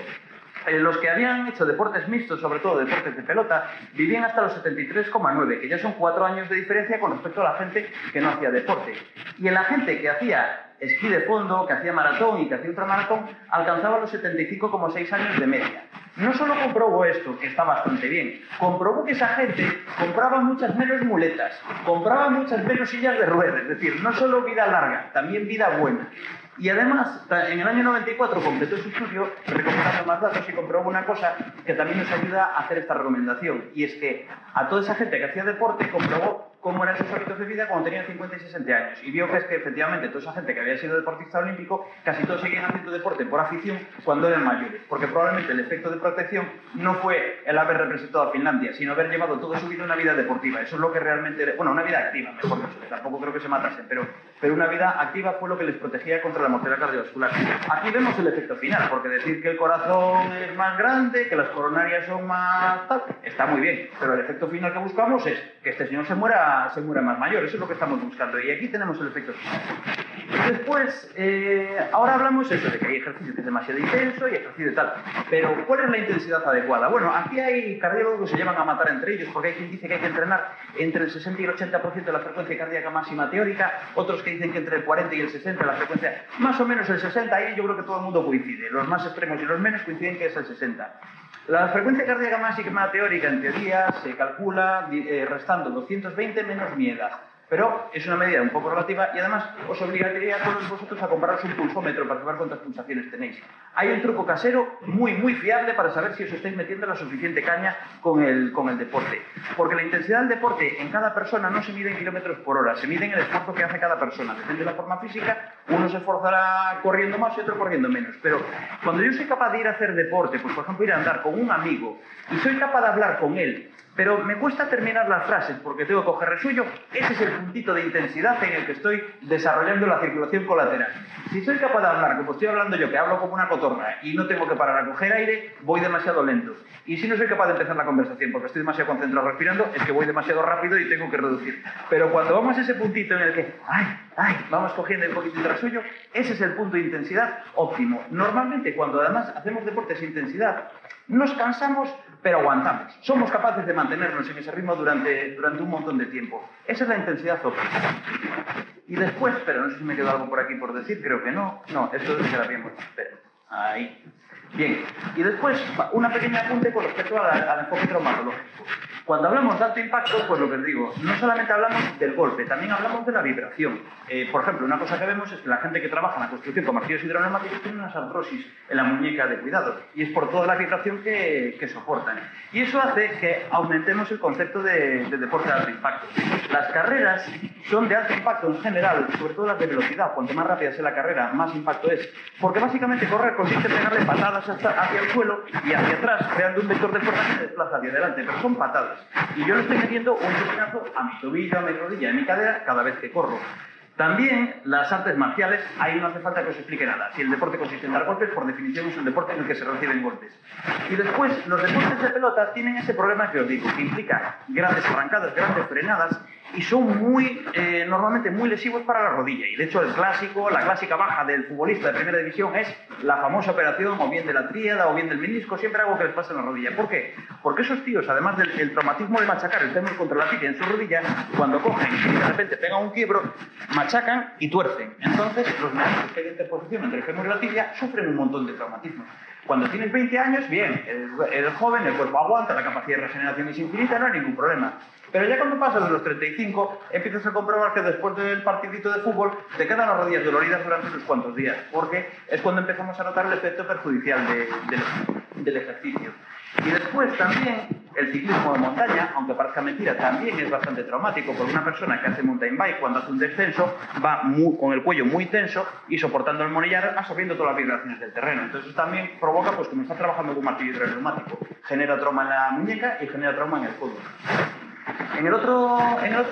Los que habían hecho deportes mixtos, sobre todo deportes de pelota, vivían hasta los 73,9, que ya son 4 años de diferencia con respecto a la gente que no hacía deporte. Y en la gente que hacía esquí de fondo, que hacía maratón y que hacía ultramaratón, alcanzaba los 75,6 años de media. No solo comprobó esto, que está bastante bien, comprobó que esa gente compraba muchas menos muletas, compraba muchas menos sillas de ruedas, es decir, no solo vida larga, también vida buena. Y además, en el año 94 completó su estudio recopilando más datos y comprobó una cosa que también nos ayuda a hacer esta recomendación, y es que a toda esa gente que hacía deporte comprobó cómo eran sus hábitos de vida cuando tenían 50 y 60 años. Y vio que es que efectivamente toda esa gente que había sido deportista olímpico, casi todos seguían haciendo deporte por afición cuando eran mayores, porque probablemente el efecto de protección no fue el haber representado a Finlandia, sino haber llevado toda su vida una vida deportiva. Eso es lo que realmente, bueno, una vida activa, mejor dicho, que tampoco creo que se matasen, pero una vida activa fue lo que les protegía contra la mortalidad cardiovascular. Aquí vemos el efecto final, porque decir que el corazón es más grande, que las coronarias son más tal, está muy bien, pero el efecto final que buscamos es que este señor se muera más mayor. Eso es lo que estamos buscando, y aquí tenemos el efecto final. Después, ahora hablamos eso de que hay ejercicio que es demasiado intenso y ejercicio de tal, pero ¿cuál es la intensidad adecuada? Bueno, aquí hay cardiólogos que se llevan a matar entre ellos, porque hay quien dice que hay que entrenar entre el 60 y el 80% de la frecuencia cardíaca máxima teórica, otros que dicen que entre el 40 y el 60 la frecuencia, más o menos el 60, ahí yo creo que todo el mundo coincide, los más extremos y los menos coinciden que es el 60. La frecuencia cardíaca máxima teórica, en teoría, se calcula restando 220 menos mi edad. Pero es una medida un poco relativa y además os obligaría a todos vosotros a compraros un pulsómetro para saber cuántas pulsaciones tenéis. Hay un truco casero muy fiable para saber si os estáis metiendo la suficiente caña con el deporte. Porque la intensidad del deporte en cada persona no se mide en kilómetros por hora, se mide en el esfuerzo que hace cada persona. Depende de la forma física, uno se esforzará corriendo más y otro corriendo menos. Pero cuando yo soy capaz de ir a hacer deporte, pues por ejemplo ir a andar con un amigo y soy capaz de hablar con él, pero me cuesta terminar las frases porque tengo que coger resuello, ese es el puntito de intensidad en el que estoy desarrollando la circulación colateral. Si soy capaz de hablar, como estoy hablando yo, que hablo como una cotorra y no tengo que parar a coger aire, voy demasiado lento. Y si no soy capaz de empezar la conversación porque estoy demasiado concentrado respirando, es que voy demasiado rápido y tengo que reducir. Pero cuando vamos a ese puntito en el que, vamos cogiendo un poquito de resuello, ese es el punto de intensidad óptimo. Normalmente, cuando además hacemos deporte sin intensidad, nos cansamos, pero aguantamos. Somos capaces de mantenernos en ese ritmo durante un montón de tiempo. Esa es la intensidad óptima. Y después, pero no sé si me quedó algo por aquí por decir, creo que no. No, esto ya lo habíamos visto. Espera, ahí. Bien, y después una pequeña apunte con respecto al enfoque traumatológico. Cuando hablamos de alto impacto, pues lo que os digo, no solamente hablamos del golpe, también hablamos de la vibración. Por ejemplo, una cosa que vemos es que la gente que trabaja en la construcción con martillos hidroneumáticos tiene una artrosis en la muñeca de cuidado, y es por toda la vibración que soportan. Y eso hace que aumentemos el concepto de deporte de alto impacto. Las carreras son de alto impacto en general, sobre todo las de velocidad. Cuanto más rápida sea la carrera, más impacto es. Porque básicamente correr consiste en pegarle patadas hacia el suelo y hacia atrás, creando un vector de fuerza que se desplaza hacia adelante, pero son patadas. Y yo le estoy metiendo un chupinazo a mi tobillo, a mi rodilla, a mi cadera cada vez que corro. También las artes marciales, ahí no hace falta que os explique nada. Si el deporte consiste en dar golpes, por definición es un deporte en el que se reciben golpes. Y después, los deportes de pelota tienen ese problema que os digo, que implica grandes arrancadas, grandes frenadas, y son normalmente muy lesivos para la rodilla. Y de hecho la clásica baja del futbolista de primera división es la famosa operación o bien de la tríada o bien del menisco, siempre algo que les pasa en la rodilla. ¿Por qué? Porque esos tíos, además del traumatismo de machacar el fémur contra la tibia en su rodilla, cuando cogen y de repente pegan un quiebro, machacan y tuercen. Entonces los meniscos que hay de interposición entre el fémur y la tibia sufren un montón de traumatismos. Cuando tienes 20 años, bien, eres joven, el cuerpo aguanta, la capacidad de regeneración es infinita, no hay ningún problema. Pero ya cuando pasas de los 35, empiezas a comprobar que después del partidito de fútbol te quedan las rodillas doloridas durante unos cuantos días, porque es cuando empezamos a notar el efecto perjudicial del ejercicio. Y después también el ciclismo de montaña, aunque parezca mentira, también es bastante traumático, porque una persona que hace mountain bike cuando hace un descenso va con el cuello muy tenso y soportando el monillar, absorbiendo todas las vibraciones del terreno. Entonces también provoca pues, que uno está trabajando con un martillo hidroneumático. Genera trauma en la muñeca y genera trauma en el codo. En el otro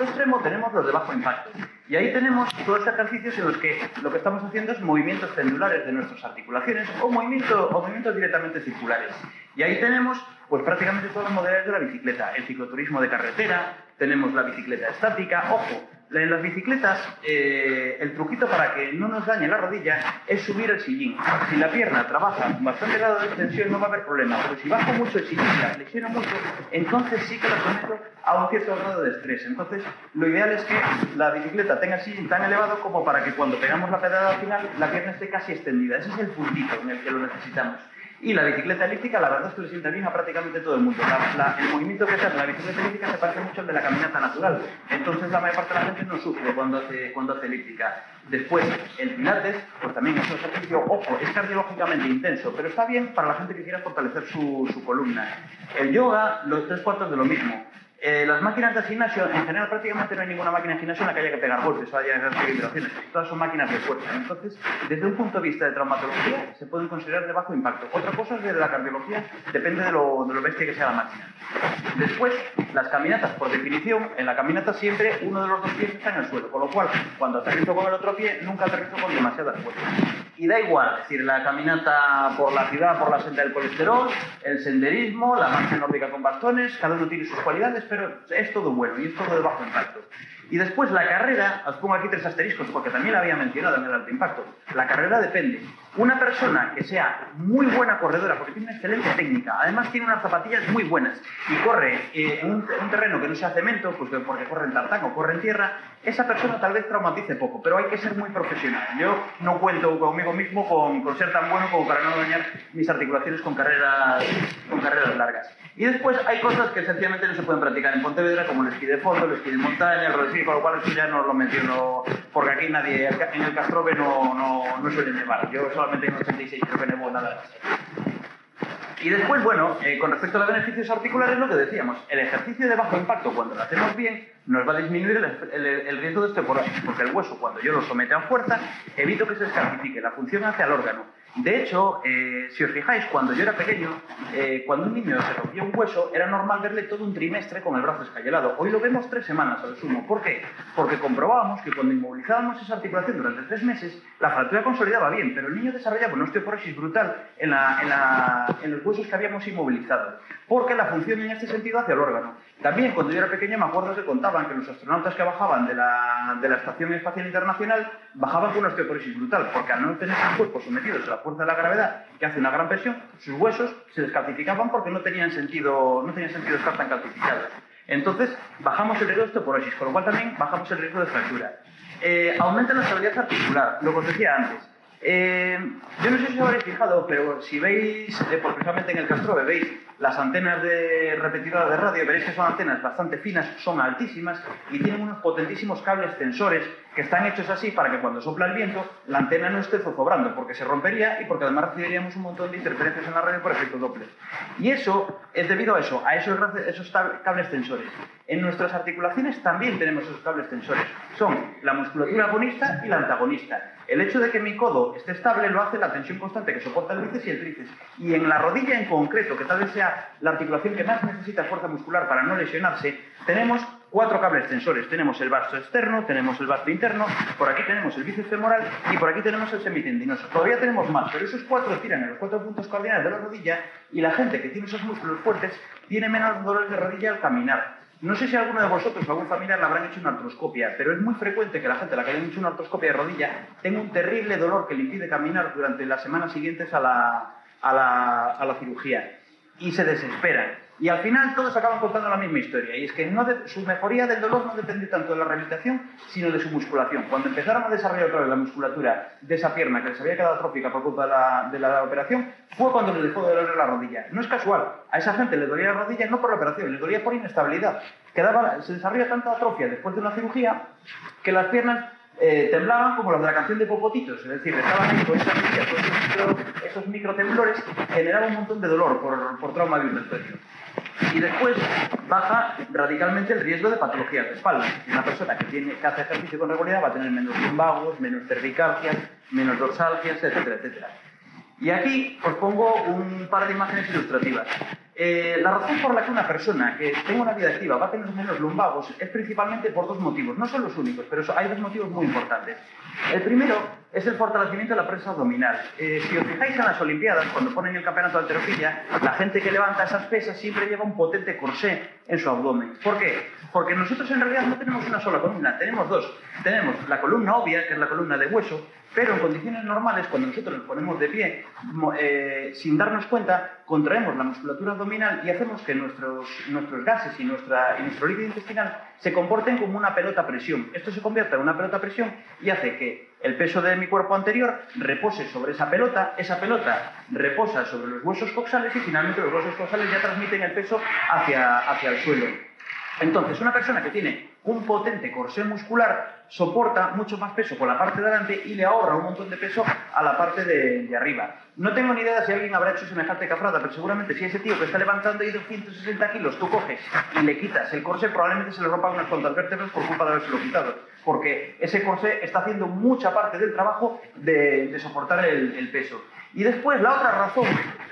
extremo tenemos los de bajo impacto. Y ahí tenemos todos los ejercicios en los que lo que estamos haciendo es movimientos pendulares de nuestras articulaciones o movimientos directamente circulares. Y ahí tenemos pues prácticamente todas las modalidades de la bicicleta. El cicloturismo de carretera, tenemos la bicicleta estática. Ojo, en las bicicletas el truquito para que no nos dañe la rodilla es subir el sillín. Si la pierna trabaja bastante grado de extensión no va a haber problema, pero si bajo mucho el sillín y la flexiona mucho, entonces sí que la someto a un cierto grado de estrés. Entonces lo ideal es que la bicicleta tenga el sillín tan elevado como para que cuando pegamos la pedalada al final la pierna esté casi extendida. Ese es el puntito en el que lo necesitamos. Y la bicicleta elíptica, la verdad es que le sienta bien a prácticamente todo el mundo. El movimiento que se hace en la bicicleta elíptica se parece mucho al de la caminata natural. Entonces la mayor parte de la gente no sufre cuando hace elíptica. Después, el pilates, pues también es un ejercicio, ojo, es cardiológicamente intenso, pero está bien para la gente que quiera fortalecer su columna. El yoga, los 3/4 de lo mismo. Las máquinas de gimnasio, en general prácticamente no hay ninguna máquina de gimnasio en la que haya que pegar golpes o haya que hacer vibraciones. Todas son máquinas de fuerza. Entonces, desde un punto de vista de traumatología, se pueden considerar de bajo impacto. Otra cosa es de la cardiología, depende de lo bestia que sea la máquina. Después, las caminatas, por definición, en la caminata siempre uno de los dos pies está en el suelo, con lo cual, cuando aterrizo con el otro pie, nunca aterrizo con demasiada fuerza. Y da igual, es decir, la caminata por la ciudad, por la senda del colesterol, el senderismo, la marcha nórdica con bastones, cada uno tiene sus cualidades, pero es todo bueno y es todo de bajo impacto. Y después la carrera, os pongo aquí 3 asteriscos porque también la había mencionado en el alto impacto. La carrera depende. Una persona que sea muy buena corredora, porque tiene una excelente técnica, además tiene unas zapatillas muy buenas y corre en un terreno que no sea cemento, pues porque corre en tartán o corre en tierra, esa persona tal vez traumatice poco, pero hay que ser muy profesional. Yo no cuento conmigo mismo con ser tan bueno como para no dañar mis articulaciones con carreras largas. Y después hay cosas que sencillamente no se pueden practicar en Pontevedra, como el esquí de fondo, el esquí de montaña, el rodesquí, con lo cual eso ya no lo menciono, porque aquí nadie, en el Castrove no suele nevar. Yo solamente en 86 creo que nevo nada de eso. Y después, bueno, con respecto a los beneficios articulares, lo que decíamos, el ejercicio de bajo impacto, cuando lo hacemos bien, nos va a disminuir el riesgo de osteoporosis, porque el hueso, cuando yo lo someto a fuerza, evito que se escalcifique, la función hacia el órgano. De hecho, si os fijáis, cuando yo era pequeño, cuando un niño se rompía un hueso, era normal verle todo un trimestre con el brazo escayolado. Hoy lo vemos 3 semanas a lo sumo. ¿Por qué? Porque comprobábamos que cuando inmovilizábamos esa articulación durante 3 meses, la fractura consolidaba bien, pero el niño desarrollaba una osteoporosis brutal en los huesos que habíamos inmovilizado, porque la función en este sentido hacia el órgano. También, cuando yo era pequeño, me acuerdo que contaban que los astronautas que bajaban de la Estación Espacial Internacional bajaban con una osteoporosis brutal, porque al no tener sus cuerpos sometidos a la fuerza de la gravedad, que hace una gran presión, sus huesos se descalcificaban porque no tenían sentido estar tan calcificados. Entonces, bajamos el riesgo de osteoporosis, con lo cual también bajamos el riesgo de fractura. Aumenta la estabilidad articular, lo que os decía antes. Yo no sé si os habréis fijado, pero si veis, precisamente en el Castrove, veis las antenas de repetidora de radio, veréis que son antenas bastante finas, son altísimas y tienen unos potentísimos cables tensores que están hechos así para que cuando sopla el viento la antena no esté zozobrando, porque se rompería y porque además recibiríamos un montón de interferencias en la radio por efecto Doppler. Y eso es debido a eso, a esos cables tensores. En nuestras articulaciones también tenemos esos cables tensores. Son la musculatura agonista y la antagonista. El hecho de que mi codo esté estable lo hace la tensión constante que soporta el bíceps y el tríceps. Y en la rodilla en concreto, que tal vez sea la articulación que más necesita fuerza muscular para no lesionarse, tenemos 4 cables tensores. Tenemos el vasto externo, tenemos el vasto interno, por aquí tenemos el bíceps femoral y por aquí tenemos el semitendinoso. Todavía tenemos más, pero esos 4 tiran en los 4 puntos cardinales de la rodilla y la gente que tiene esos músculos fuertes tiene menos dolores de rodilla al caminar. No sé si alguno de vosotros o algún familiar le habrán hecho una artroscopia, pero es muy frecuente que la gente a la que le hayan hecho una artroscopia de rodilla tenga un terrible dolor que le impide caminar durante las semanas siguientes a la cirugía. Y se desesperan. Y al final todos acaban contando la misma historia. Y es que su mejoría del dolor no depende tanto de la rehabilitación, sino de su musculación. Cuando empezaron a desarrollar otra vez la musculatura de esa pierna que les había quedado atrófica por culpa de la operación, fue cuando les dejó de doler la rodilla. No es casual. A esa gente le dolía la rodilla no por la operación, le dolía por inestabilidad. Se desarrolla tanta atrofia después de una cirugía que las piernas temblaban como las de la canción de Popotitos, es decir, estaban ahí con esas rodillas, con esos micro temblores, generaba un montón de dolor por trauma vibratorio. Y después baja radicalmente el riesgo de patologías de espalda. Una persona que hace ejercicio con regularidad va a tener menos lumbagos, menos cervicalgias, menos dorsalgias, etcétera, etcétera. Y aquí os pongo un par de imágenes ilustrativas. La razón por la que una persona que tenga una vida activa va a tener menos lumbagos es principalmente por 2 motivos. No son los únicos, pero hay 2 motivos muy importantes. El primero es el fortalecimiento de la presa abdominal. Si os fijáis en las Olimpiadas, cuando ponen el campeonato de halterofilia, la gente que levanta esas pesas siempre lleva un potente corsé en su abdomen. ¿Por qué? Porque nosotros en realidad no tenemos una sola columna, tenemos 2. Tenemos la columna obvia, que es la columna de hueso, pero en condiciones normales, cuando nosotros nos ponemos de pie, sin darnos cuenta, contraemos la musculatura abdominal y hacemos que nuestros gases y nuestro líquido intestinal se comporten como una pelota a presión. Esto se convierte en una pelota a presión y hace que el peso de mi cuerpo anterior repose sobre esa pelota reposa sobre los huesos coxales y finalmente los huesos coxales ya transmiten el peso hacia el suelo. Entonces, una persona que tiene un potente corsé muscular soporta mucho más peso con la parte de delante y le ahorra un montón de peso a la parte de arriba. No tengo ni idea de si alguien habrá hecho semejante cafrada, pero seguramente si ese tío que está levantando ahí 260 kilos tú coges y le quitas el corsé, probablemente se le rompan unas cuantas vértebras por culpa de habérselo quitado, porque ese corsé está haciendo mucha parte del trabajo de soportar el peso. Y después, la otra razón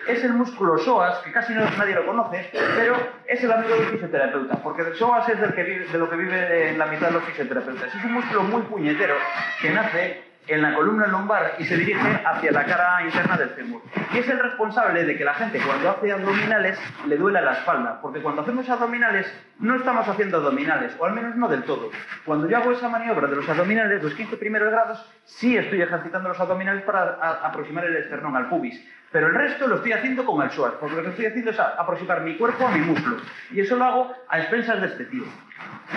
es el músculo psoas, que casi nadie lo conoce, pero es el amigo del fisioterapeuta, porque el psoas es de lo que vive la mitad de los fisioterapeutas. Es un músculo muy puñetero que nace en la columna lumbar y se dirige hacia la cara interna del fémur. Y es el responsable de que la gente cuando hace abdominales le duela la espalda, porque cuando hacemos abdominales no estamos haciendo abdominales, o al menos no del todo. Cuando yo hago esa maniobra de los abdominales, los 15 primeros grados, sí estoy ejercitando los abdominales para aproximar el esternón al pubis. Pero el resto lo estoy haciendo con el psoas, porque lo que estoy haciendo es aproximar mi cuerpo a mi muslo. Y eso lo hago a expensas de este tío.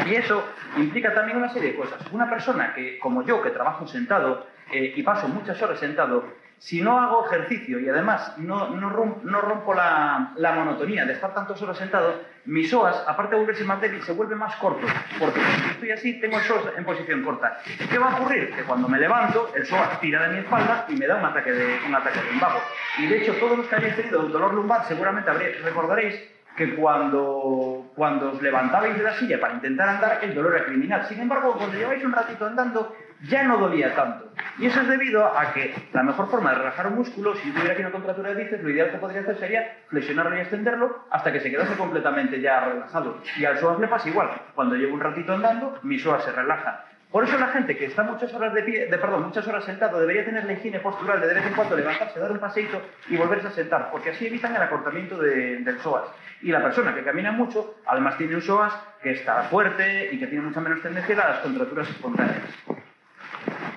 Y eso implica también una serie de cosas. Una persona que, como yo, que trabajo sentado y paso muchas horas sentado, si no hago ejercicio y además no rompo la monotonía de estar tantas horas sentado, mi psoas, aparte de volverse más débil, se vuelve más corto. Porque si estoy así, tengo el psoas en posición corta. ¿Qué va a ocurrir? Que cuando me levanto, el psoas tira de mi espalda y me da un ataque de lumbago. Y de hecho, todos los que habéis tenido dolor lumbar, seguramente recordaréis que cuando os levantabais de la silla para intentar andar, el dolor era criminal. Sin embargo, cuando lleváis un ratito andando, ya no dolía tanto. Y eso es debido a que la mejor forma de relajar un músculo, si tuviera aquí una contractura de bíceps, lo ideal que podría hacer sería flexionarlo y extenderlo hasta que se quedase completamente ya relajado. Y al psoas le pasa igual. Cuando llevo un ratito andando, mi psoas se relaja. Por eso la gente que está muchas horas sentado debería tener la higiene postural de vez en cuando levantarse, dar un paseíto y volverse a sentar, porque así evitan el acortamiento del psoas. Y la persona que camina mucho, además tiene un psoas que está fuerte y que tiene mucha menos tendencia a las contracturas espontáneas.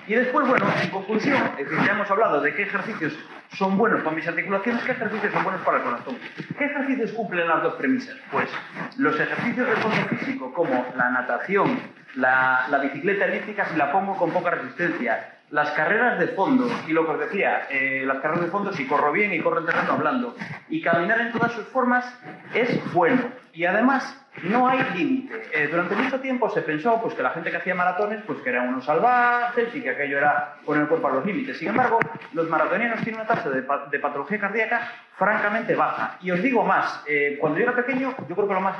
Y después, bueno, en conclusión, es decir, ya hemos hablado de qué ejercicios son buenos para mis articulaciones, qué ejercicios son buenos para el corazón. ¿Qué ejercicios cumplen las 2 premisas? Pues los ejercicios de fondo físico, como la natación, la bicicleta elíptica, si la pongo con poca resistencia, las carreras de fondo, y lo que os decía, las carreras de fondo, si corro bien y corro en terreno blando, y caminar en todas sus formas es bueno. Y además, no hay límite. Durante mucho tiempo se pensó pues, que la gente que hacía maratones pues, que eran unos salvajes y que aquello era poner el cuerpo a los límites. Sin embargo, los maratonianos tienen una tasa de patología cardíaca francamente baja. Y os digo más, cuando yo era pequeño, yo creo que lo más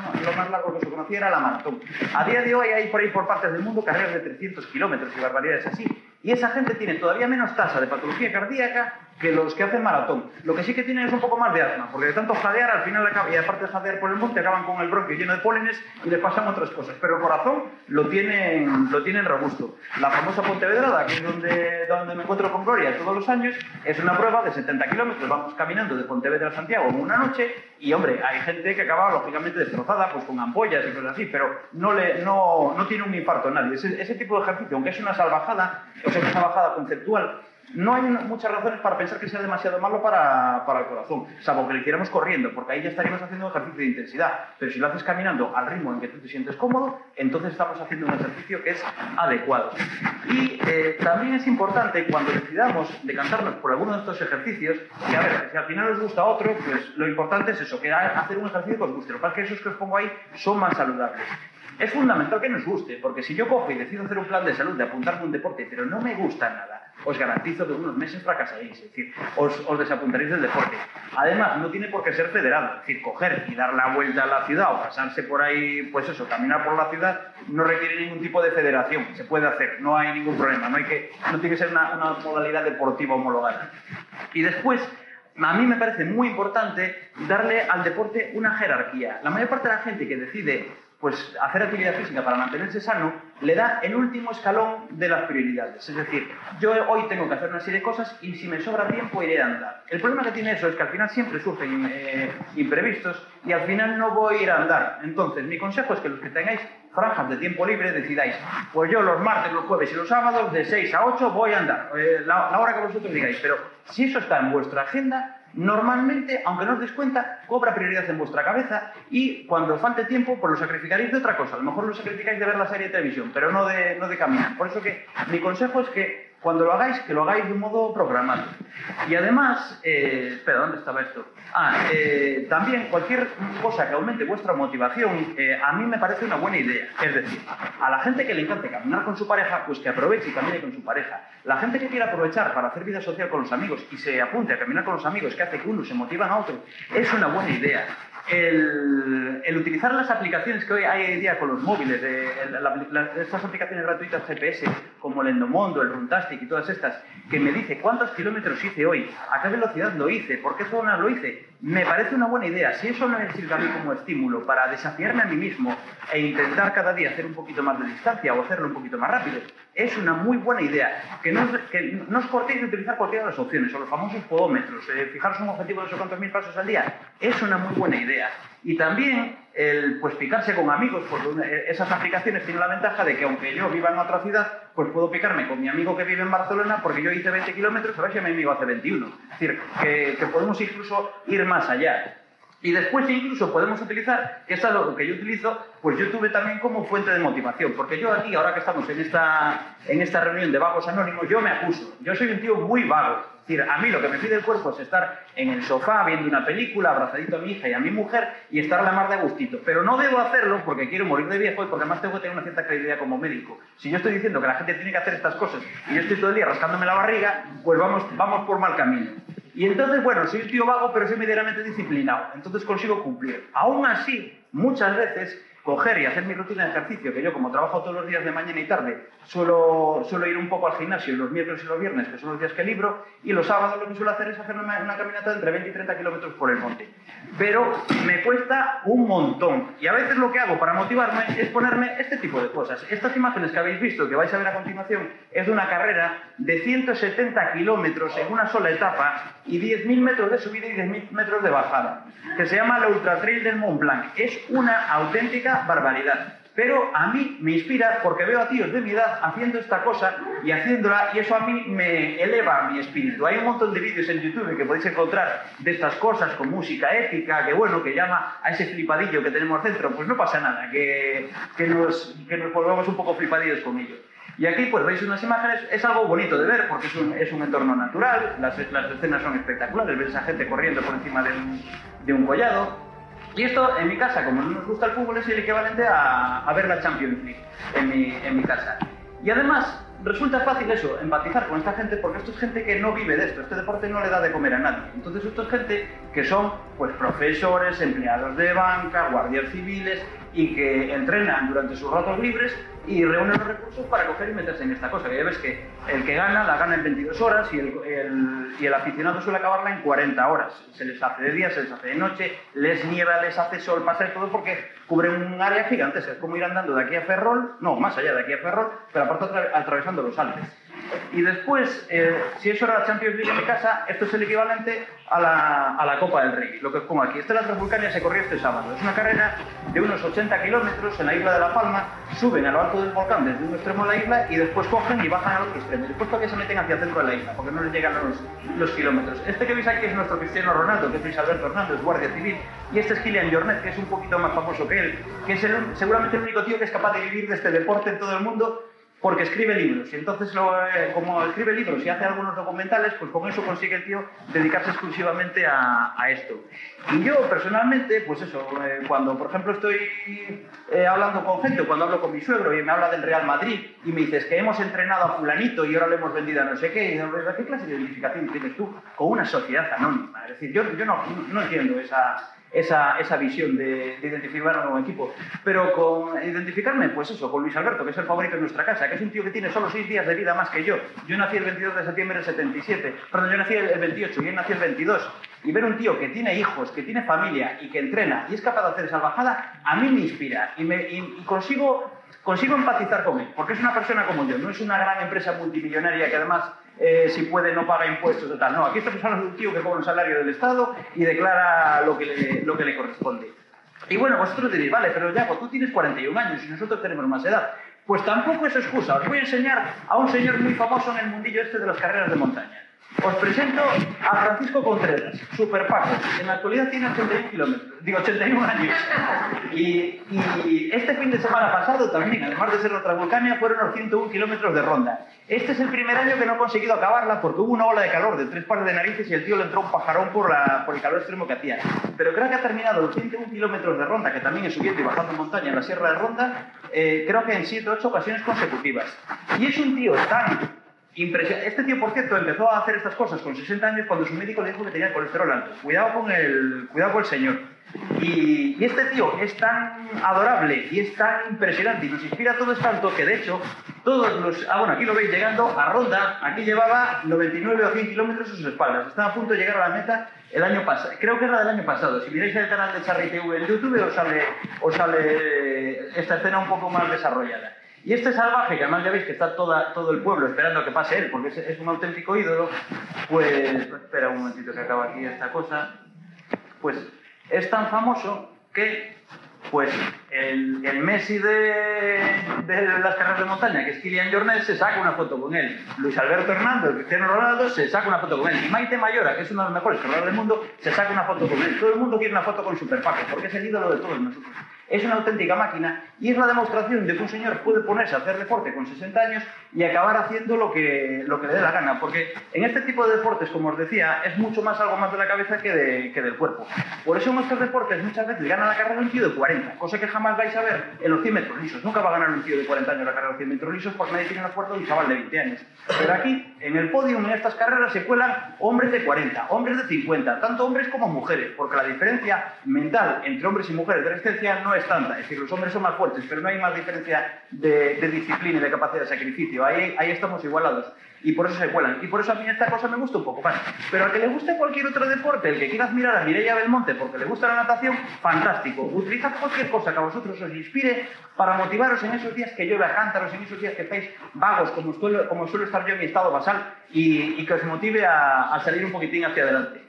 largo que se conocía era la maratón. A día de hoy hay por ahí por partes del mundo carreras de 300 kilómetros y barbaridades así. Y esa gente tiene todavía menos tasa de patología cardíaca que los que hacen maratón. Lo que sí que tienen es un poco más de asma, porque de tanto jadear, al final, y aparte de jadear por el monte, acaban con el bronquio lleno de pólenes y les pasan otras cosas. Pero el corazón lo tienen robusto. La famosa Pontevedrada, que es donde me encuentro con Gloria todos los años, es una prueba de 70 kilómetros. Vamos caminando de Pontevedra a Santiago en una noche y, hombre, hay gente que acaba lógicamente destrozada, pues con ampollas y cosas así, pero no tiene un infarto nadie. Ese tipo de ejercicio, aunque es una salvajada, o sea, una salvajada conceptual, no hay muchas razones para pensar que sea demasiado malo para el corazón, salvo que lo hiciéramos corriendo, porque ahí ya estaríamos haciendo un ejercicio de intensidad. Pero si lo haces caminando al ritmo en que tú te sientes cómodo, entonces estamos haciendo un ejercicio que es adecuado. Y también es importante, cuando decidamos decantarnos por alguno de estos ejercicios, que a ver, que si al final os gusta otro, pues lo importante es eso, que hacer un ejercicio que os guste. Lo que pasa es que esos que os pongo ahí son más saludables. Es fundamental que nos guste, porque si yo cojo y decido hacer un plan de salud, de apuntarme a un deporte, pero no me gusta nada, os garantizo que en unos meses fracasaréis, es decir, os desapuntaréis del deporte. Además, no tiene por qué ser federado, es decir, coger y dar la vuelta a la ciudad o pasarse por ahí, pues eso, caminar por la ciudad, no requiere ningún tipo de federación, se puede hacer, no hay ningún problema, no tiene que ser una modalidad deportiva homologada. Y después, a mí me parece muy importante darle al deporte una jerarquía. La mayor parte de la gente que decide pues hacer actividad física para mantenerse sano, le da el último escalón de las prioridades. Es decir, yo hoy tengo que hacer una serie de cosas y si me sobra tiempo iré a andar. El problema que tiene eso es que al final siempre surgen imprevistos y al final no voy a ir a andar. Entonces, mi consejo es que los que tengáis franjas de tiempo libre decidáis, pues yo los martes, los jueves y los sábados de 6 a 8 voy a andar, la hora que vosotros digáis. Pero si eso está en vuestra agenda, normalmente, aunque no os deis cuenta, cobra prioridad en vuestra cabeza y cuando os falte tiempo, pues lo sacrificaréis de otra cosa. A lo mejor lo sacrificáis de ver la serie de televisión, pero no de caminar. Por eso que mi consejo es que cuando lo hagáis, que lo hagáis de un modo programado. Y además, espera, ¿dónde estaba esto? También cualquier cosa que aumente vuestra motivación, a mí me parece una buena idea. Es decir, a la gente que le encante caminar con su pareja, pues que aproveche y camine con su pareja. La gente que quiera aprovechar para hacer vida social con los amigos y se apunte a caminar con los amigos, que hace que uno se motiva a otro, es una buena idea. El utilizar las aplicaciones que hoy hay hoy día con los móviles, estas aplicaciones gratuitas GPS, como el Endomondo, el Runtastic y todas estas, que me dice cuántos kilómetros hice hoy, a qué velocidad lo hice, por qué zonas lo hice, me parece una buena idea. Si eso me sirve a mí como estímulo para desafiarme a mí mismo e intentar cada día hacer un poquito más de distancia o hacerlo un poquito más rápido, es una muy buena idea. Que no os cortéis de utilizar cualquiera de las opciones, o los famosos podómetros, fijaros un objetivo de no sé cuántos mil pasos al día, es una muy buena idea. Y también pues picarse con amigos, porque esas aplicaciones tienen la ventaja de que aunque yo viva en otra ciudad, pues puedo picarme con mi amigo que vive en Barcelona porque yo hice 20 kilómetros, a ver si mi amigo hace 21. Es decir, que podemos incluso ir más allá. Y después incluso podemos utilizar, que es algo que yo utilizo, pues YouTube también como fuente de motivación. Porque yo aquí, ahora que estamos en esta reunión de vagos anónimos, yo me acuso. Yo soy un tío muy vago. Es decir, a mí lo que me pide el cuerpo es estar en el sofá viendo una película, abrazadito a mi hija y a mi mujer y estar a la mar de gustito. Pero no debo hacerlo porque quiero morir de viejo y porque además tengo que tener una cierta credibilidad como médico. Si yo estoy diciendo que la gente tiene que hacer estas cosas y yo estoy todo el día rascándome la barriga, pues vamos por mal camino. Y entonces, bueno, soy un tío vago, pero soy medianamente disciplinado. Entonces consigo cumplir. Aún así, muchas veces, coger y hacer mi rutina de ejercicio, que yo como trabajo todos los días de mañana y tarde, suelo ir un poco al gimnasio los miércoles y los viernes, que son los días que libro, y los sábados lo que suelo hacer es hacer una caminata de entre 20 y 30 kilómetros por el monte. Pero me cuesta un montón. Y a veces lo que hago para motivarme es ponerme este tipo de cosas. Estas imágenes que habéis visto, que vais a ver a continuación, es de una carrera de 170 kilómetros en una sola etapa y 10.000 metros de subida y 10.000 metros de bajada, que se llama la Ultra Trail del Mont Blanc. Es una auténtica barbaridad. Pero a mí me inspira porque veo a tíos de mi edad haciendo esta cosa y haciéndola, y eso a mí me eleva mi espíritu. Hay un montón de vídeos en YouTube que podéis encontrar de estas cosas con música épica, que bueno, que llama a ese flipadillo que tenemos dentro. Pues no pasa nada, que nos volvamos un poco flipadillos con ello. Y aquí pues veis unas imágenes, es algo bonito de ver porque es un entorno natural, las escenas son espectaculares, ves a gente corriendo por encima de un collado. Y esto en mi casa, como no nos gusta el fútbol, es el equivalente a ver la Champions League en mi casa. Y además resulta fácil eso, empatizar con esta gente, porque esto es gente que no vive de esto, este deporte no le da de comer a nadie. Entonces esto es gente que son pues profesores, empleados de banca, guardias civiles, y que entrenan durante sus ratos libres y reúnen los recursos para coger y meterse en esta cosa. Que ya ves que el que gana, la gana en 22 horas y el aficionado suele acabarla en 40 horas. Se les hace de día, se les hace de noche, les nieva, les hace sol, pasa de todo porque cubren un área gigantesca. Es como ir andando de aquí a Ferrol, no, más allá de aquí a Ferrol, pero aparte atravesando los Alpes. Y después, si eso era la Champions League en mi casa, esto es el equivalente a la Copa del Rey, lo que os pongo aquí. Esta es la Transvulcania, se corrió este sábado. Es una carrera de unos 80 kilómetros en la isla de La Palma, suben a lo alto del volcán desde un extremo de la isla y después cogen y bajan al otro extremo. Y después todavía se meten hacia el centro de la isla, porque no les llegan los kilómetros. Este que veis aquí es nuestro Cristiano Ronaldo, que es Luis Alberto Hernández, guardia civil, y este es Kilian Jornet, que es un poquito más famoso que él, que es seguramente el único tío que es capaz de vivir de este deporte en todo el mundo, porque escribe libros, y entonces como escribe libros y hace algunos documentales, pues con eso consigue el tío dedicarse exclusivamente a esto. Y yo personalmente, pues eso, cuando por ejemplo estoy hablando con gente, o cuando hablo con mi suegro y me habla del Real Madrid y me dices que hemos entrenado a fulanito y ahora le hemos vendido a no sé qué, y digo, ¿qué clase de identificación tienes tú con una sociedad anónima? Es decir, yo no entiendo esa visión de identificar a un equipo, pero con identificarme, pues eso, con Luis Alberto, que es el favorito de nuestra casa, que es un tío que tiene solo 6 días de vida más que yo. Yo nací el 22 de septiembre del 77, perdón, yo nací el 28 y él nació el 22, y ver un tío que tiene hijos, que tiene familia y que entrena y es capaz de hacer esa bajada, a mí me inspira y consigo empatizar con él, porque es una persona como yo, no es una gran empresa multimillonaria que además si puede no paga impuestos o tal. No, aquí estamos hablando de un tío que cobra un salario del Estado y declara lo que le corresponde. Y bueno, vosotros diréis, vale, pero ya, pues tú tienes 41 años y nosotros tenemos más edad. Pues tampoco es excusa. Os voy a enseñar a un señor muy famoso en el mundillo este de las carreras de montaña. Os presento a Francisco Contreras, Super Paco. En la actualidad tiene 81 años. Y este fin de semana pasado también, además de ser la Transvulcania, fueron los 101 kilómetros de ronda. Este es el primer año que no he conseguido acabarla porque hubo una ola de calor de 3 pares de narices y el tío le entró un pajarón por el calor extremo que hacía. Pero creo que ha terminado los 101 kilómetros de ronda, que también es subiendo y bajando montaña en la Sierra de Ronda, creo que en 7 o 8 ocasiones consecutivas. Y es un tío tan impresionante. Este tío, por cierto, empezó a hacer estas cosas con 60 años cuando su médico le dijo que tenía colesterol alto. Cuidado con el señor. Y este tío es tan adorable y es tan impresionante y nos inspira a todos tanto que de hecho todos los... bueno, aquí lo veis llegando a Ronda, aquí llevaba 99 o 100 kilómetros a sus espaldas. Estaba a punto de llegar a la meta el año pasado, creo que era del año pasado. Si miráis el canal de Charry TV en YouTube os sale esta escena un poco más desarrollada. Y este salvaje, que además ya veis que está todo el pueblo esperando a que pase él, porque es un auténtico ídolo, pues espera un momentito que acaba aquí esta cosa, pues es tan famoso que pues el Messi de las carreras de montaña, que es Kilian Jornet, se saca una foto con él. Luis Alberto Hernández, el Cristiano Ronaldo, se saca una foto con él. Y Maite Mayora, que es uno de los mejores corredores del mundo, se saca una foto con él. Todo el mundo quiere una foto con Super Paco, porque es el ídolo de todos nosotros. Es una auténtica máquina y es la demostración de que un señor puede ponerse a hacer deporte con 60 años y acabar haciendo lo que le dé la gana, porque en este tipo de deportes, como os decía, es mucho más algo más de la cabeza que del cuerpo. Por eso en estos deportes muchas veces gana la carrera un tío de 40, cosa que jamás vais a ver en los 100 metros lisos. Nunca va a ganar un tío de 40 años la carrera de 100 metros lisos porque nadie tiene la fuerza de un chaval de 20 años. Pero aquí, en el podio, en estas carreras, se cuelan hombres de 40, hombres de 50, tanto hombres como mujeres, porque la diferencia mental entre hombres y mujeres de resistencia no es tanta. Es decir, los hombres son más fuertes, pero no hay más diferencia de disciplina y de capacidad de sacrificio. Ahí estamos igualados. Y por eso se cuelan. Y por eso a mí esta cosa me gusta un poco más. Pero al que le guste cualquier otro deporte, el que quiera admirar a Mireia Belmonte porque le gusta la natación, fantástico. Utilizad cualquier cosa que a vosotros os inspire para motivaros en esos días que llueve a cántaros, en esos días que estáis vagos, como suelo estar yo en mi estado basal, y que os motive a salir un poquitín hacia adelante.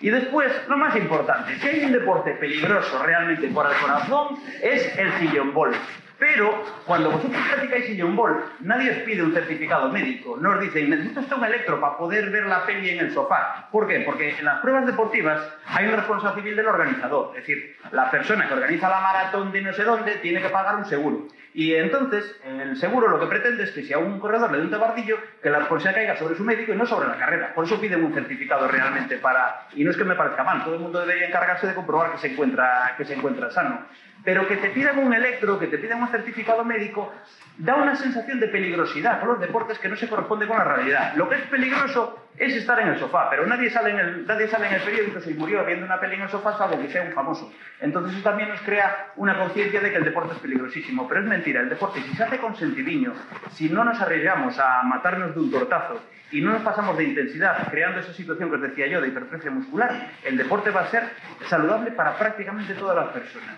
Y después, lo más importante, si hay un deporte peligroso realmente para el corazón, es el sillón bol. Pero cuando vosotros practicáis sillón ball, nadie os pide un certificado médico. No os dicen, necesito usted un electro para poder ver la peli en el sofá. ¿Por qué? Porque en las pruebas deportivas hay una responsabilidad civil del organizador. Es decir, la persona que organiza la maratón de no sé dónde tiene que pagar un seguro. Y entonces, el seguro lo que pretende es que si a un corredor le da un tabardillo, que la responsabilidad caiga sobre su médico y no sobre la carrera. Por eso piden un certificado realmente para... Y no es que me parezca mal, todo el mundo debería encargarse de comprobar que se encuentra sano. Pero que te pidan un electro, que te pidan un certificado médico, da una sensación de peligrosidad por los deportes que no se corresponde con la realidad. Lo que es peligroso es estar en el sofá, pero nadie sale en el periódico si murió viendo una peli en el sofá, salvo que sea un famoso. Entonces eso también nos crea una conciencia de que el deporte es peligrosísimo. Pero es mentira, el deporte, si se hace con sentidiño, si no nos arriesgamos a matarnos de un tortazo y no nos pasamos de intensidad, creando esa situación que os decía yo de hipertrofia muscular, el deporte va a ser saludable para prácticamente todas las personas.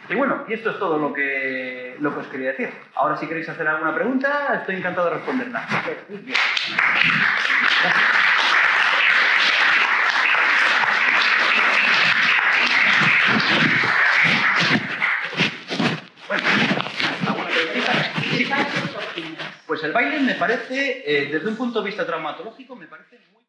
Y bueno, y esto es todo lo que os quería decir. Ahora, si queréis hacer alguna pregunta, estoy encantado de responderla. Bueno, ¿alguna preguntita? Sí. Pues el baile me parece, desde un punto de vista traumatológico, me parece muy...